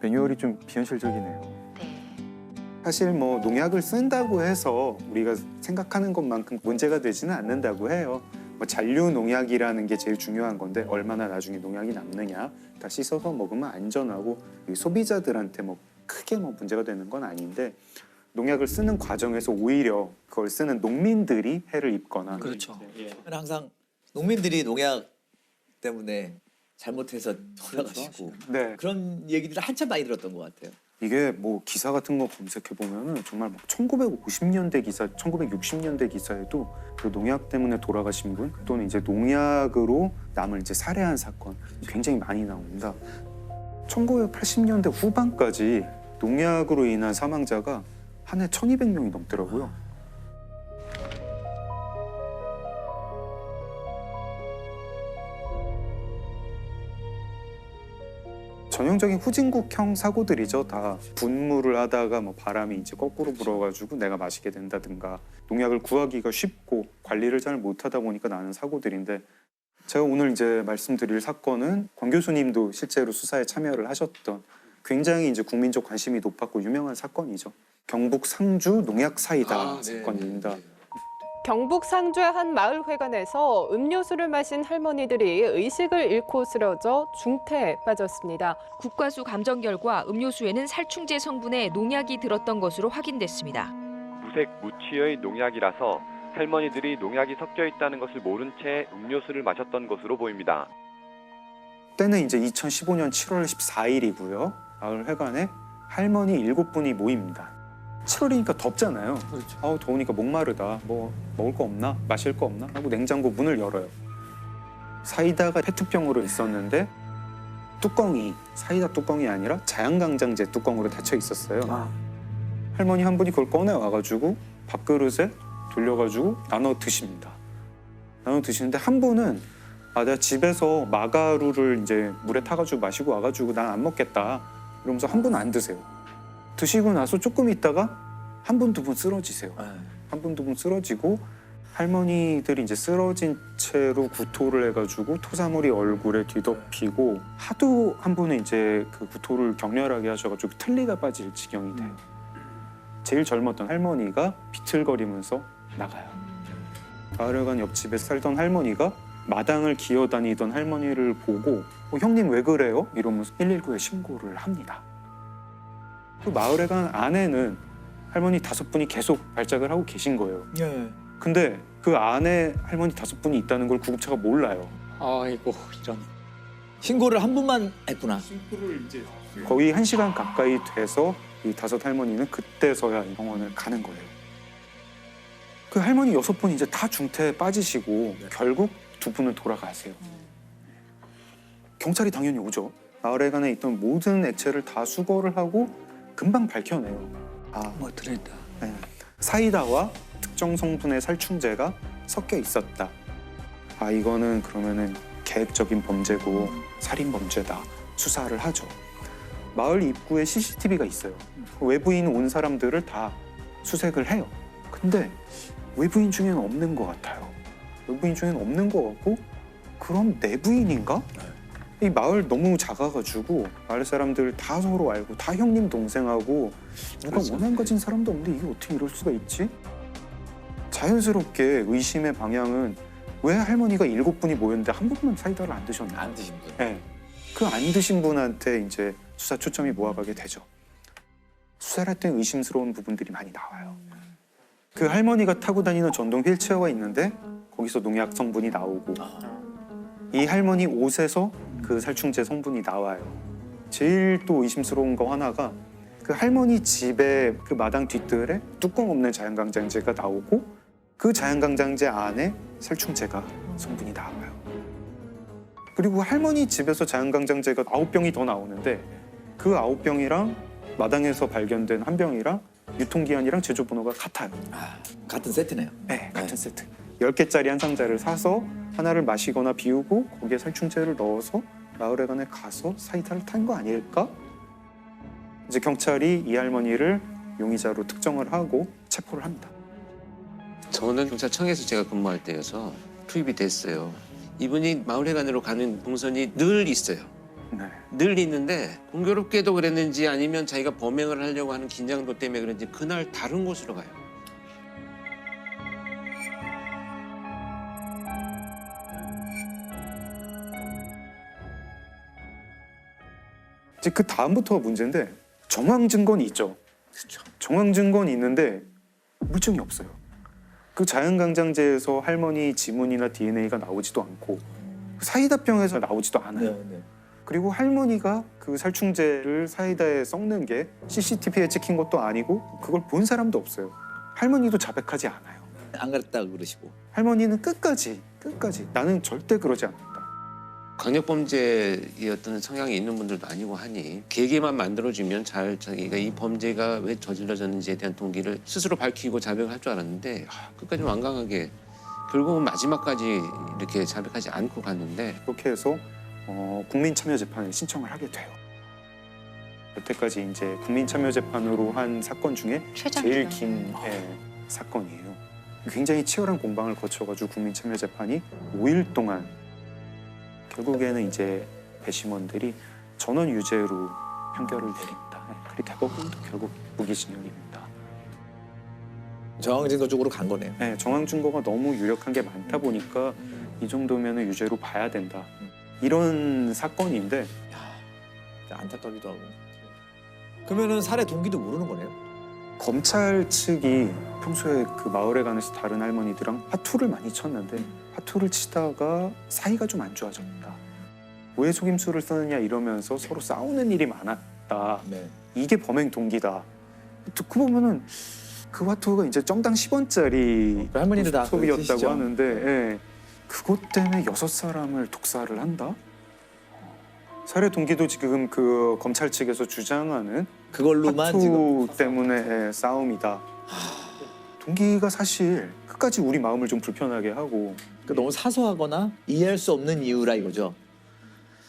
매뉴얼이 좀 비현실적이네요. 네. 사실 뭐 농약을 쓴다고 해서 우리가 생각하는 것만큼 문제가 되지는 않는다고 해요. 뭐 잔류 농약이라는 게 제일 중요한 건데 얼마나 나중에 농약이 남느냐, 다 씻어서 먹으면 안전하고 소비자들한테 뭐 크게 뭐 문제가 되는 건 아닌데 농약을 쓰는 과정에서 오히려 그걸 쓰는 농민들이 해를 입거나 그렇죠. 항상 농민들이 농약 때문에 잘못해서 돌아가시고 네. 그런 얘기들을 한참 많이 들었던 것 같아요. 이게 뭐 기사 같은 거 검색해 보면은 정말 막 1950년대 기사, 1960년대 기사에도 그 농약 때문에 돌아가신 분 또는 이제 농약으로 남을 이제 살해한 사건 굉장히 많이 나옵니다. 1980년대 후반까지 농약으로 인한 사망자가 한 해 1,200명이 넘더라고요. 전형적인 후진국형 사고들이죠. 다 분무를 하다가 뭐 바람이 이제 거꾸로 불어가지고 내가 마시게 된다든가 농약을 구하기가 쉽고 관리를 잘 못하다 보니까 나는 사고들인데 제가 오늘 이제 말씀드릴 사건은 권 교수님도 실제로 수사에 참여를 하셨던 굉장히 이제 국민적 관심이 높았고 유명한 사건이죠. 경북 상주 농약 사이다 사건입니다. 경북 상주의 한 마을회관에서 음료수를 마신 할머니들이 의식을 잃고 쓰러져 중태에 빠졌습니다. 국과수 감정 결과 음료수에는 살충제 성분의 농약이 들었던 것으로 확인됐습니다. 무색 무취의 농약이라서 할머니들이 농약이 섞여 있다는 것을 모른 채 음료수를 마셨던 것으로 보입니다. 때는 이제 2015년 7월 14일이고요. 마을회관에 할머니 7분이 모입니다. 7월이니까 덥잖아요. 그렇죠. 아우 더우니까 목마르다. 뭐 먹을 거 없나? 마실 거 없나? 하고 냉장고 문을 열어요. 사이다가 페트병으로 있었는데 뚜껑이 사이다 뚜껑이 아니라 자양강장제 뚜껑으로 닫혀 있었어요. 할머니 한 분이 그걸 꺼내 와가지고 밥그릇에 돌려가지고 나눠 드십니다. 나눠 드시는데 한 분은 내가 집에서 마가루를 이제 물에 타가지고 마시고 와가지고 난 안 먹겠다. 이러면서 한 분은 안 드세요. 드시고 나서 조금 있다가 한 분, 두 분 쓰러지세요. 한 분, 두 분 쓰러지고 할머니들이 이제 쓰러진 채로 구토를 해가지고 토사물이 얼굴에 뒤덮이고 하도 한 분은 이제 그 구토를 격렬하게 하셔가지고 틀니가 빠질 지경이 돼요. 제일 젊었던 할머니가 비틀거리면서 나가요. 마을회관 옆집에 살던 할머니가 마당을 기어다니던 할머니를 보고 형님 왜 그래요? 이러면서 119에 신고를 합니다. 그 마을회관 안에는 할머니 5분이 계속 발작을 하고 계신 거예요. 근데 그 안에 할머니 5분이 있다는 걸 구급차가 몰라요. 아이고 이런. 신고를 한 분만 했구나. 거의 1시간 가까이 돼서 이 5 할머니는 그때서야 병원을 가는 거예요. 그 할머니 6분 이제 다 중태에 빠지시고 결국 2분은 돌아가세요. 경찰이 당연히 오죠. 마을회관에 있던 모든 액체를 다 수거를 하고 금방 밝혀내요. 뭐 들어있다. 네. 사이다와 특정 성분의 살충제가 섞여 있었다. 이거는 그러면은 계획적인 범죄고 살인 범죄다. 수사를 하죠. 마을 입구에 CCTV가 있어요. 외부인 온 사람들을 다 수색을 해요. 근데 외부인 중에는 없는 것 같아요. 외부인 중에는 없는 것 같고 그럼 내부인인가? 이 마을 너무 작아가지고 마을 사람들 다 서로 알고 다 형님 동생하고 누가 원한 가진 사람도 없는데 이게 어떻게 이럴 수가 있지? 자연스럽게 의심의 방향은 왜 할머니가 7분이 모였는데 한 분만 사이다를 안 드셨나? 안 드신 분. 네. 그 안 드신 분한테 이제 수사 초점이 모아가게 되죠. 수사를 할 때 의심스러운 부분들이 많이 나와요. 그 할머니가 타고 다니는 전동 휠체어가 있는데 거기서 농약 성분이 나오고 이 할머니 옷에서 그 살충제 성분이 나와요. 제일 또 의심스러운 거 하나가 그 할머니 집에 그 마당 뒷뜰에 뚜껑 없는 자양강장제가 나오고 그 자양강장제 안에 살충제가 성분이 나와요. 그리고 할머니 집에서 자양강장제가 9병이 더 나오는데 그 9병이랑 마당에서 발견된 한 병이랑 유통기한이랑 제조번호가 같아요. 같은 세트네요. 네, 같은 세트. 10개짜리 한 상자를 사서 하나를 마시거나 비우고 거기에 살충제를 넣어서 마을회관에 가서 사이다를 탄 거 아닐까? 이제 경찰이 이 할머니를 용의자로 특정을 하고 체포를 합니다. 저는 경찰청에서 제가 근무할 때여서 투입이 됐어요. 이분이 마을회관으로 가는 동선이 늘 있어요. 늘 있는데 공교롭게도 그랬는지 아니면 자기가 범행을 하려고 하는 긴장도 때문에 그런지 그날 다른 곳으로 가요. 이제 그 다음부터가 문제인데 정황 증거는 있죠. 정황 증거는 있는데 물증이 없어요. 그 자연강장제에서 할머니 지문이나 DNA가 나오지도 않고 사이다병에서 나오지도 않아요. 그리고 할머니가 그 살충제를 사이다에 섞는 게 CCTV에 찍힌 것도 아니고 그걸 본 사람도 없어요. 할머니도 자백하지 않아요. 안 그랬다고 그러시고. 할머니는 끝까지 나는 절대 그러지 않는다. 강력범죄였던 성향이 있는 분들도 아니고 하니 계기만 만들어주면 잘 자기가 이 범죄가 왜 저질러졌는지에 대한 동기를 스스로 밝히고 자백을 할 줄 알았는데 끝까지 완강하게 결국은 마지막까지 이렇게 자백하지 않고 갔는데 그렇게 해서 국민참여재판에 신청을 하게 돼요. 여태까지 이제 국민참여재판으로 한 사건 중에 제일 긴 사건이에요. 굉장히 치열한 공방을 거쳐가지고 국민참여재판이 5일 동안 결국에는 이제 배심원들이 전원 유죄로 판결을 내립니다. 그리고 대법원도 결국 무기징역입니다. 정황 증거 쪽으로 간 거네요. 네, 정황 증거가 너무 유력한 게 많다 보니까 이 정도면 유죄로 봐야 된다. 이런 사건인데 안타깝기도 하고. 그러면은 살해 동기도 모르는 거네요. 검찰 측이 평소에 그 마을에 가면서 다른 할머니들랑 화투를 많이 쳤는데 화투를 치다가 사이가 좀 안 좋아졌다. 왜 속임수를 쓰느냐 이러면서 서로 싸우는 일이 많았다. 이게 범행 동기다. 듣고 보면은 그 화투가 이제 정당 10원짜리 할머니들 다 소비였다고 하는데 그것 때문에 6사람을 독살을 한다? 살해 동기도 지금 그 검찰 측에서 주장하는 그걸로만 화투 지금 때문에 싸움이다. 동기가 사실 끝까지 우리 마음을 좀 불편하게 하고 너무 사소하거나 이해할 수 없는 이유라 이거죠.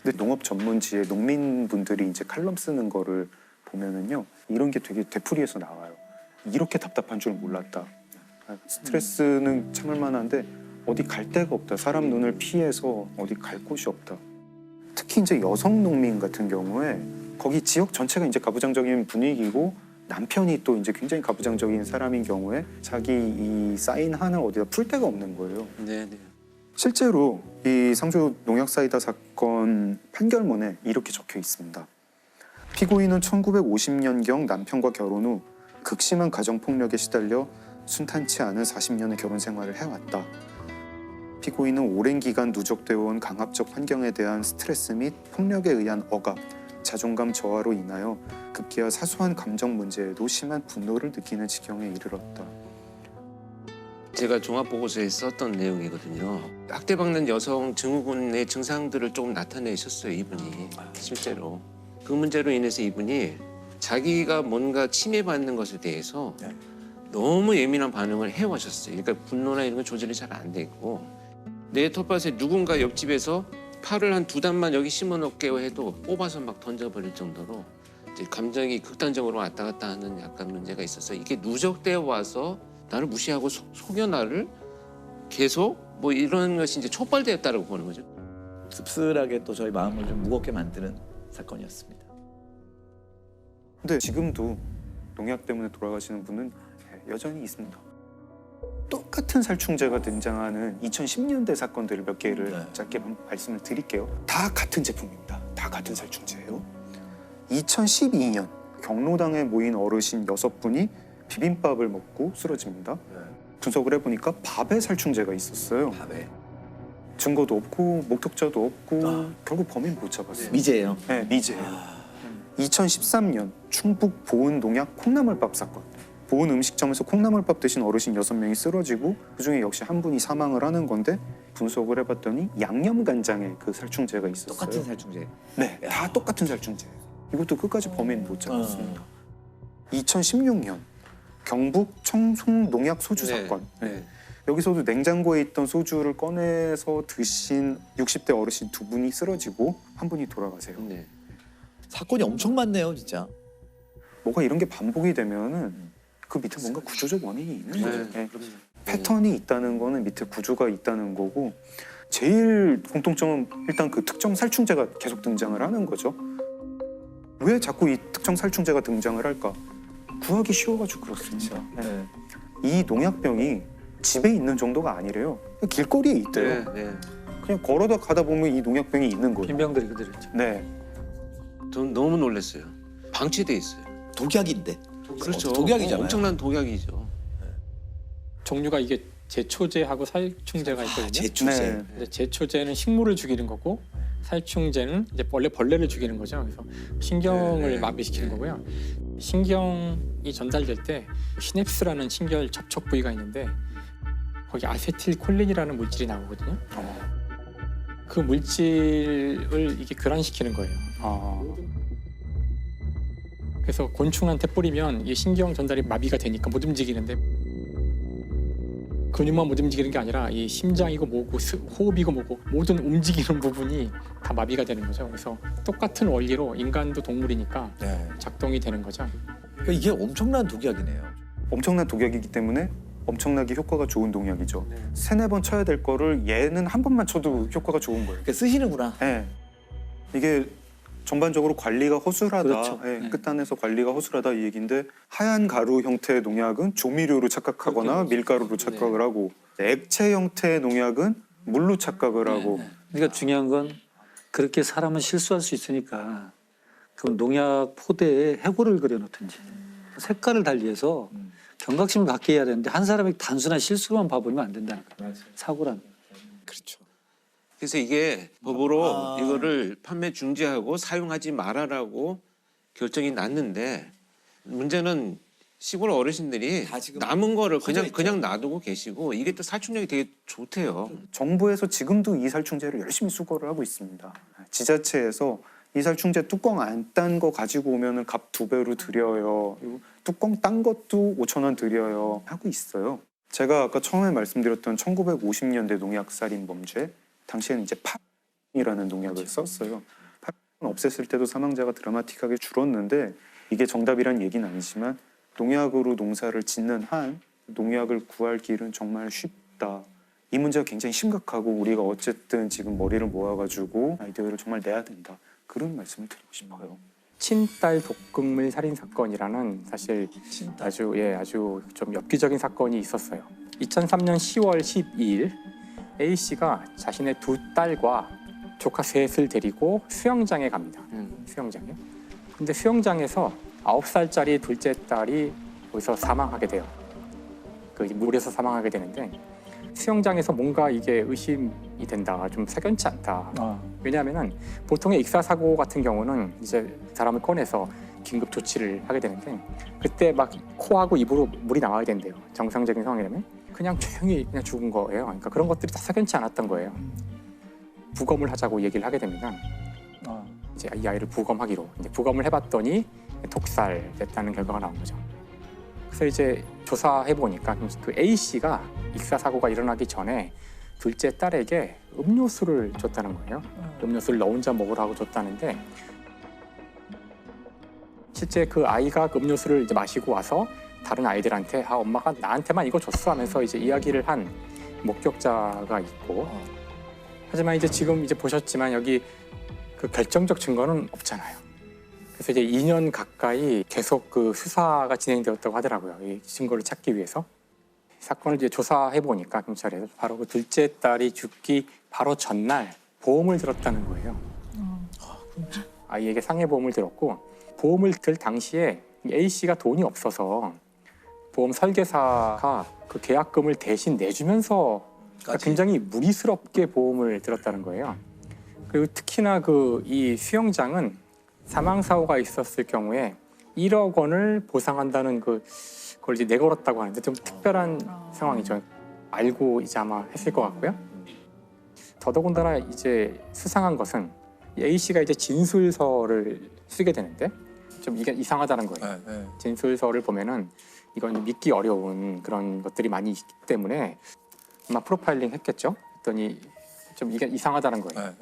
근데 농업 전문지에 농민분들이 이제 칼럼 쓰는 거를 보면은요 이런 게 되게 되풀이해서 나와요. 이렇게 답답한 줄 몰랐다. 스트레스는 참을 만한데 어디 갈 데가 없다. 사람 눈을 피해서 어디 갈 곳이 없다. 특히 이제 여성 농민 같은 경우에 거기 지역 전체가 이제 가부장적인 분위기고 남편이 또 이제 굉장히 가부장적인 사람인 경우에 자기 이 쌓인 한을 어디다 풀 데가 없는 거예요. 네. 실제로 이 상주 농약 사이다 사건 판결문에 이렇게 적혀 있습니다. 피고인은 1950년경 남편과 결혼 후 극심한 가정폭력에 시달려 순탄치 않은 40년의 결혼 생활을 해왔다. 피고인은 오랜 기간 누적되어 온 강압적 환경에 대한 스트레스 및 폭력에 의한 억압, 자존감 저하로 인하여 급기야 사소한 감정 문제에도 심한 분노를 느끼는 지경에 이르렀다. 제가 종합보고서에 썼던 내용이거든요. 학대받는 여성 증후군의 증상들을 조금 나타내셨어요, 이분이. 실제로. 그 문제로 인해서 이분이 자기가 뭔가 침해받는 것에 대해서 너무 예민한 반응을 해오셨어요. 그러니까 분노나 이런 건 조절이 잘 안 되고 내 텃밭에 누군가 옆집에서 팔을 한 2단만 여기 심어놓게요 해도 뽑아서 막 던져버릴 정도로 이제 감정이 극단적으로 왔다 갔다 하는 약간 문제가 있어서 이게 누적되어 와서 나를 무시하고 속여 나를 계속 뭐 이런 것이 이제 촉발되었다고 보는 거죠. 씁쓸하게 또 저희 마음을 좀 무겁게 만드는 사건이었습니다. 근데 지금도 농약 때문에 돌아가시는 분은 여전히 있습니다. 똑같은 살충제가 등장하는 2010년대 사건들을 몇 개를 짧게 말씀을 드릴게요. 다 같은 제품입니다. 다 같은 살충제예요. 2012년 경로당에 모인 어르신 6분이 비빔밥을 먹고 쓰러집니다. 분석을 해보니까 밥에 살충제가 있었어요. 밥에. 증거도 없고 목격자도 없고 결국 범인 못 잡았어요. 미제예요? 네, 미제예요. 2013년 충북 보은 농약 콩나물밥 사건. 보은 음식점에서 콩나물밥 드신 어르신 6명이 쓰러지고 그중에 역시 한 분이 사망을 하는 건데 분석을 해봤더니 양념간장에 그 살충제가 있었어요. 똑같은 살충제. 네, 다 똑같은 살충제. 이것도 끝까지 범인 못 잡았습니다. 2016년 경북 청송 농약 소주 사건. 여기서도 냉장고에 있던 소주를 꺼내서 드신 60대 어르신 2분이 쓰러지고 한 분이 돌아가세요. 사건이 엄청 많네요, 진짜. 뭐가 이런 게 반복이 되면은 그 밑에 뭔가 구조적 원인이 있는 거죠. 패턴이 있다는 거는 밑에 구조가 있다는 거고 제일 공통점은 일단 그 특정 살충제가 계속 등장을 하는 거죠. 왜 자꾸 이 특정 살충제가 등장을 할까? 구하기 쉬워가지고 그렇습니다. 네. 이 농약병이 집에 있는 정도가 아니래요. 길거리에 있대요. 그냥 걸어다 가다 보면 이 농약병이 있는 거예요. 빈병들이 그대로 있죠. 네. 전 너무 놀랐어요. 방치돼 있어요. 독약인데. 그렇죠. 독약이잖아요. 엄청난 독약이죠. 종류가 이게 제초제하고 살충제가 있거든요. 제초제. 네. 근데 제초제는 식물을 죽이는 거고 살충제는 이제 원래 벌레를 죽이는 거죠. 그래서 신경을 마비시키는 거고요. 신경이 전달될 때 시냅스라는 신결 접촉 부위가 있는데 거기 아세틸콜린이라는 물질이 나오거든요. 그 물질을 이게 교란시키는 거예요. 그래서 곤충한테 뿌리면 이 신경 전달이 마비가 되니까 못 움직이는데 근육만 못 움직이는 게 아니라 이 심장이고 뭐고 호흡이고 뭐고 모든 움직이는 부분이 다 마비가 되는 거죠. 그래서 똑같은 원리로 인간도 동물이니까 작동이 되는 거죠. 그러니까 이게 엄청난 독약이네요. 엄청난 독약이기 때문에 엄청나게 효과가 좋은 농약이죠. 3-4번 쳐야 될 거를 얘는 한 번만 쳐도 효과가 좋은 거예요. 그러니까 쓰시는구나. 네. 이게 전반적으로 관리가 허술하다. 그렇죠. 네. 끝단에서 관리가 허술하다 이 얘기인데 하얀 가루 형태의 농약은 조미료로 착각하거나 밀가루로 착각을 하고 액체 형태의 농약은 물로 착각을 하고 그러니까 중요한 건 그렇게 사람은 실수할 수 있으니까 그 농약 포대에 해골을 그려놓든지 색깔을 달리해서 경각심을 갖게 해야 되는데 한 사람의 단순한 실수로만 봐버리면 안 된다는 거예요. 사고라는. 그렇죠. 그래서 이게 법으로 이거를 판매 중지하고 사용하지 말아라고 결정이 났는데 문제는 시골 어르신들이 남은 거를 그냥 놔두고 계시고 이게 또 살충력이 되게 좋대요. 정부에서 지금도 이 살충제를 열심히 수거를 하고 있습니다. 지자체에서 이 살충제 뚜껑 안 딴 거 가지고 오면은 값 2배로 드려요. 그리고 뚜껑 딴 것도 5,000원 드려요. 하고 있어요. 제가 아까 처음에 말씀드렸던 1950년대 농약 살인 범죄 당시에는 이제 파이라는 농약을 썼어요. 파이는 없앴을 때도 사망자가 드라마틱하게 줄었는데 이게 정답이란 얘기는 아니지만 농약으로 농사를 짓는 한 농약을 구할 길은 정말 쉽다. 이 문제가 굉장히 심각하고 우리가 어쨌든 지금 머리를 모아가지고 아이디어를 정말 내야 된다. 그런 말씀을 드리고 싶어요. 친딸 독극물 살인 사건이라는 사실 아주 좀 엽기적인 사건이 있었어요. 2003년 10월 12일 A 씨가 자신의 2딸과 조카 셋을 데리고 수영장에 갑니다. 수영장에. 근데 수영장에서 9살짜리 둘째 딸이 거기서 사망하게 돼요. 그 물에서 사망하게 되는데 수영장에서 뭔가 이게 의심이 된다, 좀 석연치 않다. 왜냐하면은 보통의 익사 사고 같은 경우는 이제 사람을 꺼내서 긴급 조치를 하게 되는데 그때 막 코하고 입으로 물이 나와야 된대요. 정상적인 상황이라면 그냥 조용히 그냥 죽은 거예요. 그러니까 그런 것들이 다 석연치 않았던 거예요. 부검을 하자고 얘기를 하게 됩니다. 이제 이 아이를 부검하기로 이제 부검을 해봤더니 독살됐다는 결과가 나온 거죠. 그래서 이제 조사해 보니까 그 A 씨가 익사 사고가 일어나기 전에 둘째 딸에게 음료수를 줬다는 거예요. 음료수를 너 혼자 먹으라고 줬다는데 실제 그 아이가 그 음료수를 이제 마시고 와서 다른 아이들한테 엄마가 나한테만 이거 줬어 하면서 이제 이야기를 한 목격자가 있고 하지만 이제 지금 이제 보셨지만 여기 그 결정적 증거는 없잖아요. 그래서 이제 2년 가까이 계속 그 수사가 진행되었다고 하더라고요. 이 증거를 찾기 위해서. 사건을 이제 조사해 보니까 경찰에서 바로 그 둘째 딸이 죽기 바로 전날 보험을 들었다는 거예요. 아이에게 상해보험을 들었고 보험을 들 당시에 A 씨가 돈이 없어서 보험 설계사가 그 계약금을 대신 내주면서 그러니까 굉장히 무리스럽게 보험을 들었다는 거예요. 그리고 특히나 그 이 수영장은 사망 사고가 있었을 경우에 1억 원을 보상한다는 그걸 이제 내걸었다고 하는데 좀 특별한 상황이죠. 알고 이제 아마 했을 것 같고요. 더더군다나 이제 수상한 것은 A 씨가 이제 진술서를 쓰게 되는데 좀 이게 이상하다는 거예요. 진술서를 보면은 이건 믿기 어려운 그런 것들이 많이 있기 때문에 아마 프로파일링 했겠죠. 했더니 좀 이게 이상하다는 거예요.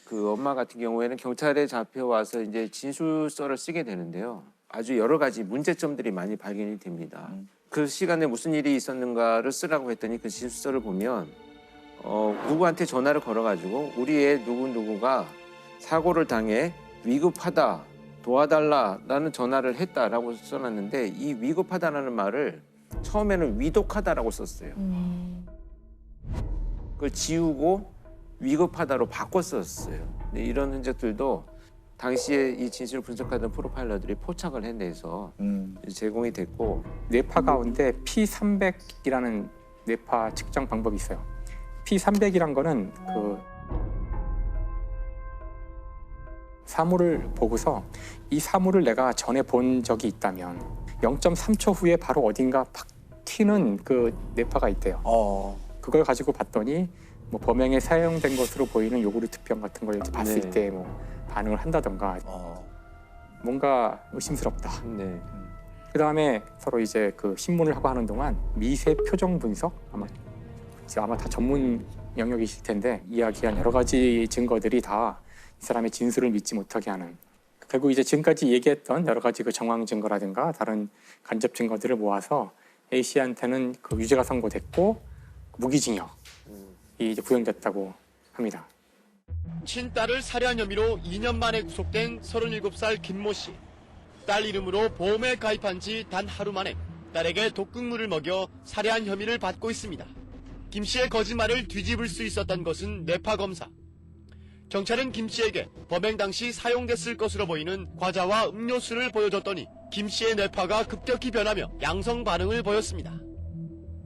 그 엄마 같은 경우에는 경찰에 잡혀와서 이제 진술서를 쓰게 되는데요. 아주 여러 가지 문제점들이 많이 발견이 됩니다. 그 시간에 무슨 일이 있었는가를 쓰라고 했더니 그 진술서를 보면 누구한테 전화를 걸어가지고 우리의 누구누구가 사고를 당해 위급하다, 도와달라라는 전화를 했다라고 써놨는데 이 위급하다라는 말을 처음에는 위독하다라고 썼어요. 그걸 지우고 위급하다로 바꿨었어요. 근데 이런 흔적들도 당시에 이 진실을 분석하던 프로파일러들이 포착을 해내서 제공이 됐고 뇌파 가운데 P300이라는 뇌파 측정 방법이 있어요. P300이란 거는 그 사물을 보고서 이 사물을 내가 전에 본 적이 있다면 0.3초 후에 바로 어딘가 팍 튀는 그 뇌파가 있대요. 그걸 가지고 봤더니 뭐 범행에 사용된 것으로 보이는 요구르트병 같은 걸 이제 봤을 네. 때 뭐 반응을 한다던가 뭔가 의심스럽다. 네. 그 다음에 서로 이제 그 신문을 하고 하는 동안 미세 표정 분석 아마 다 전문 영역이실 텐데 이야기한 여러 가지 증거들이 다 이 사람의 진술을 믿지 못하게 하는 결국 이제 지금까지 얘기했던 여러 가지 그 정황 증거라든가 다른 간접 증거들을 모아서 A 씨한테는 그 유죄가 선고됐고 무기징역이 이제 구형됐다고 합니다. 친딸을 살해한 혐의로 2년 만에 구속된 37살 김모 씨. 딸 이름으로 보험에 가입한 지 단 하루 만에 딸에게 독극물을 먹여 살해한 혐의를 받고 있습니다. 김 씨의 거짓말을 뒤집을 수 있었던 것은 뇌파 검사. 경찰은 김 씨에게 범행 당시 사용됐을 것으로 보이는 과자와 음료수를 보여줬더니 김 씨의 뇌파가 급격히 변하며 양성 반응을 보였습니다.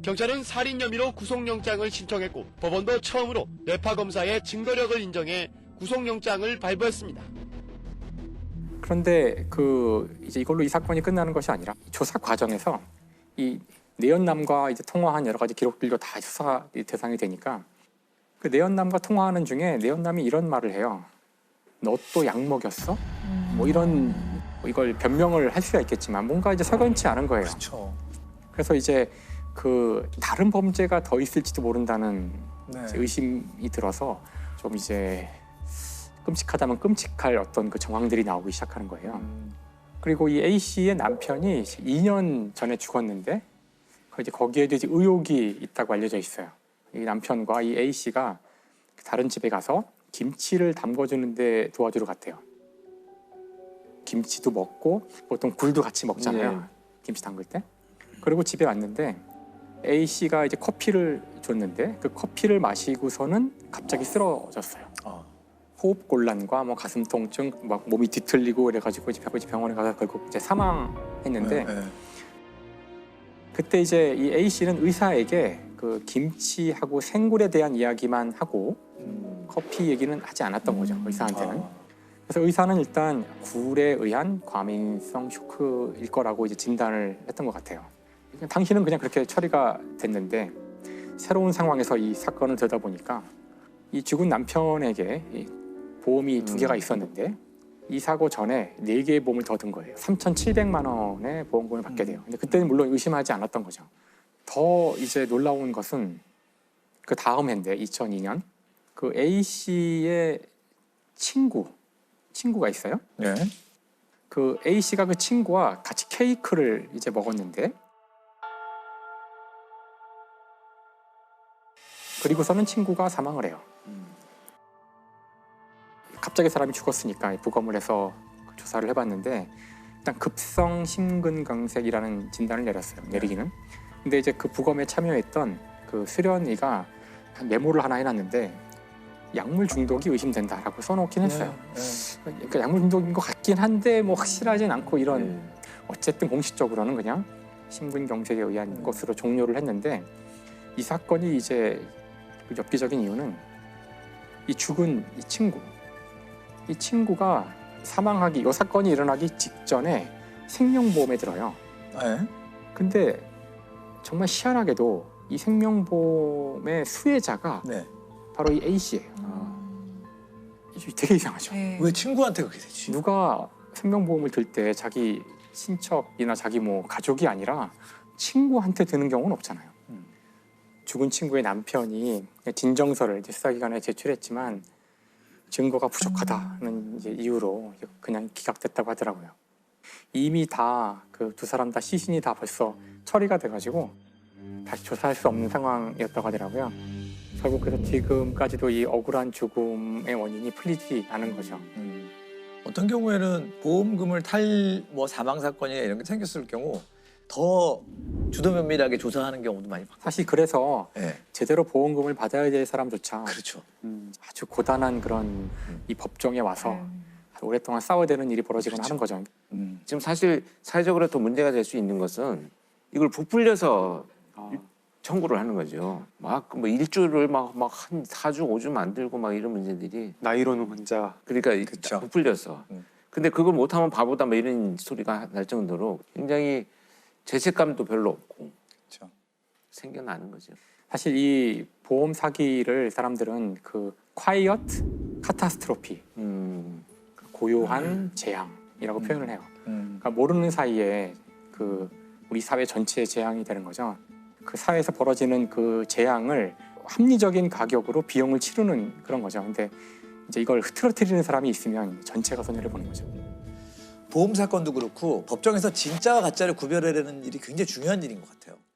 경찰은 살인 혐의로 구속영장을 신청했고 법원도 처음으로 뇌파 검사의 증거력을 인정해 구속영장을 발부했습니다. 그런데 이제 이걸로 이 사건이 끝나는 것이 아니라 조사 과정에서 이 내연남과 이제 통화한 여러 가지 기록들도 다 수사 대상이 되니까 그 내연남과 통화하는 중에 내연남이 이런 말을 해요. 너 또 약 먹였어? 뭐 이런 이걸 변명을 할 수가 있겠지만 뭔가 이제 석연치 않은 거예요. 그렇죠. 그래서 이제 그 다른 범죄가 더 있을지도 모른다는 네. 이제 의심이 들어서 좀 이제 끔찍하다면 끔찍할 어떤 그 정황들이 나오기 시작하는 거예요. 그리고 이 A 씨의 남편이 2년 전에 죽었는데 이제 거기에도 이제 의혹이 있다고 알려져 있어요. 이 남편과 이 A 씨가 다른 집에 가서 김치를 담궈주는데 도와주러 갔대요. 김치도 먹고 보통 굴도 같이 먹잖아요. 네. 김치 담글 때. 그리고 집에 왔는데 A 씨가 이제 커피를 줬는데 그 커피를 마시고서는 갑자기 쓰러졌어요. 호흡 곤란과 뭐 가슴 통증, 막 몸이 뒤틀리고 그래가지고 이제 병원에 가서 결국 이제 사망했는데 그때 이제 이 A 씨는 의사에게 그 김치하고 생굴에 대한 이야기만 하고 커피 얘기는 하지 않았던 거죠, 의사한테는. 그래서 의사는 일단 굴에 의한 과민성 쇼크일 거라고 이제 진단을 했던 것 같아요. 당시는 그냥 그렇게 처리가 됐는데 새로운 상황에서 이 사건을 들여다보니까 이 죽은 남편에게 이 보험이 2개가 있었는데 이 사고 전에 4개의 보험을 더 든 거예요. 3,700만 원의 보험금을 받게 돼요. 근데 그때는 물론 의심하지 않았던 거죠. 더 이제 놀라운 것은 그 다음 해인데 2002년 그 A 씨의 친구가 있어요. 네. 그 A 씨가 그 친구와 같이 케이크를 이제 먹었는데 그리고서는 친구가 사망을 해요. 갑자기 사람이 죽었으니까 부검을 해서 조사를 해봤는데 일단 급성 심근경색이라는 진단을 내리기는. 근데 이제 그 부검에 참여했던 그 수련의가 메모를 하나 해놨는데 약물 중독이 의심된다라고 써놓긴 했어요. 그러니까 약물 중독인 것 같긴 한데 뭐 확실하진 않고 이런 어쨌든 공식적으로는 그냥 심근경색에 의한 것으로 종료를 했는데 이 사건이 이제 엽기적인 이유는 이 죽은 이 친구가 사망하기, 이 사건이 일어나기 직전에 생명보험에 들어요. 근데 정말 희한하게도 이 생명보험의 수혜자가 바로 이 A 씨예요. 되게 이상하죠. 왜 친구한테 그렇게 되지? 누가 생명보험을 들 때 자기 친척이나 자기 뭐 가족이 아니라 친구한테 드는 경우는 없잖아요. 죽은 친구의 남편이 진정서를 이제 수사기관에 제출했지만 증거가 부족하다는 이제 이유로 그냥 기각됐다고 하더라고요. 이미 다 그 2사람 다 시신이 다 벌써 처리가 돼가지고 다시 조사할 수 없는 상황이었다고 하더라고요. 결국 그래서 지금까지도 이 억울한 죽음의 원인이 풀리지 않은 거죠. 어떤 경우에는 보험금을 탈 뭐 사망 사건이나 이런 게 생겼을 경우 더 주도 면밀하게 조사하는 경우도 많이 봤고. 사실 그래서 네. 제대로 보험금을 받아야 될 사람조차 그렇죠. 아주 고단한 그런 이 법정에 와서 오랫동안 싸워야 되는 일이 벌어지거나 하는 거죠. 지금 사실 사회적으로 더 문제가 될 수 있는 것은 이걸 부풀려서 청구를 하는 거죠. 막 뭐 일주를 막 한 4주, 5주 만들고 막 이런 문제들이 나이로는 혼자. 그러니까 부풀려서. 근데 그걸 못하면 바보다 뭐 이런 소리가 날 정도로 굉장히 죄책감도 별로 없고 생겨나는 거죠. 사실 이 보험 사기를 사람들은 그 quiet catastrophe, 고요한 재앙이라고 표현을 해요. 그러니까 모르는 사이에 그 우리 사회 전체의 재앙이 되는 거죠. 그 사회에서 벌어지는 그 재앙을 합리적인 가격으로 비용을 치르는 그런 거죠. 근데 이제 이걸 흐트러뜨리는 사람이 있으면 전체가 손해를 보는 거죠. 보험 사건도 그렇고 법정에서 진짜와 가짜를 구별해내는 일이 굉장히 중요한 일인 것 같아요.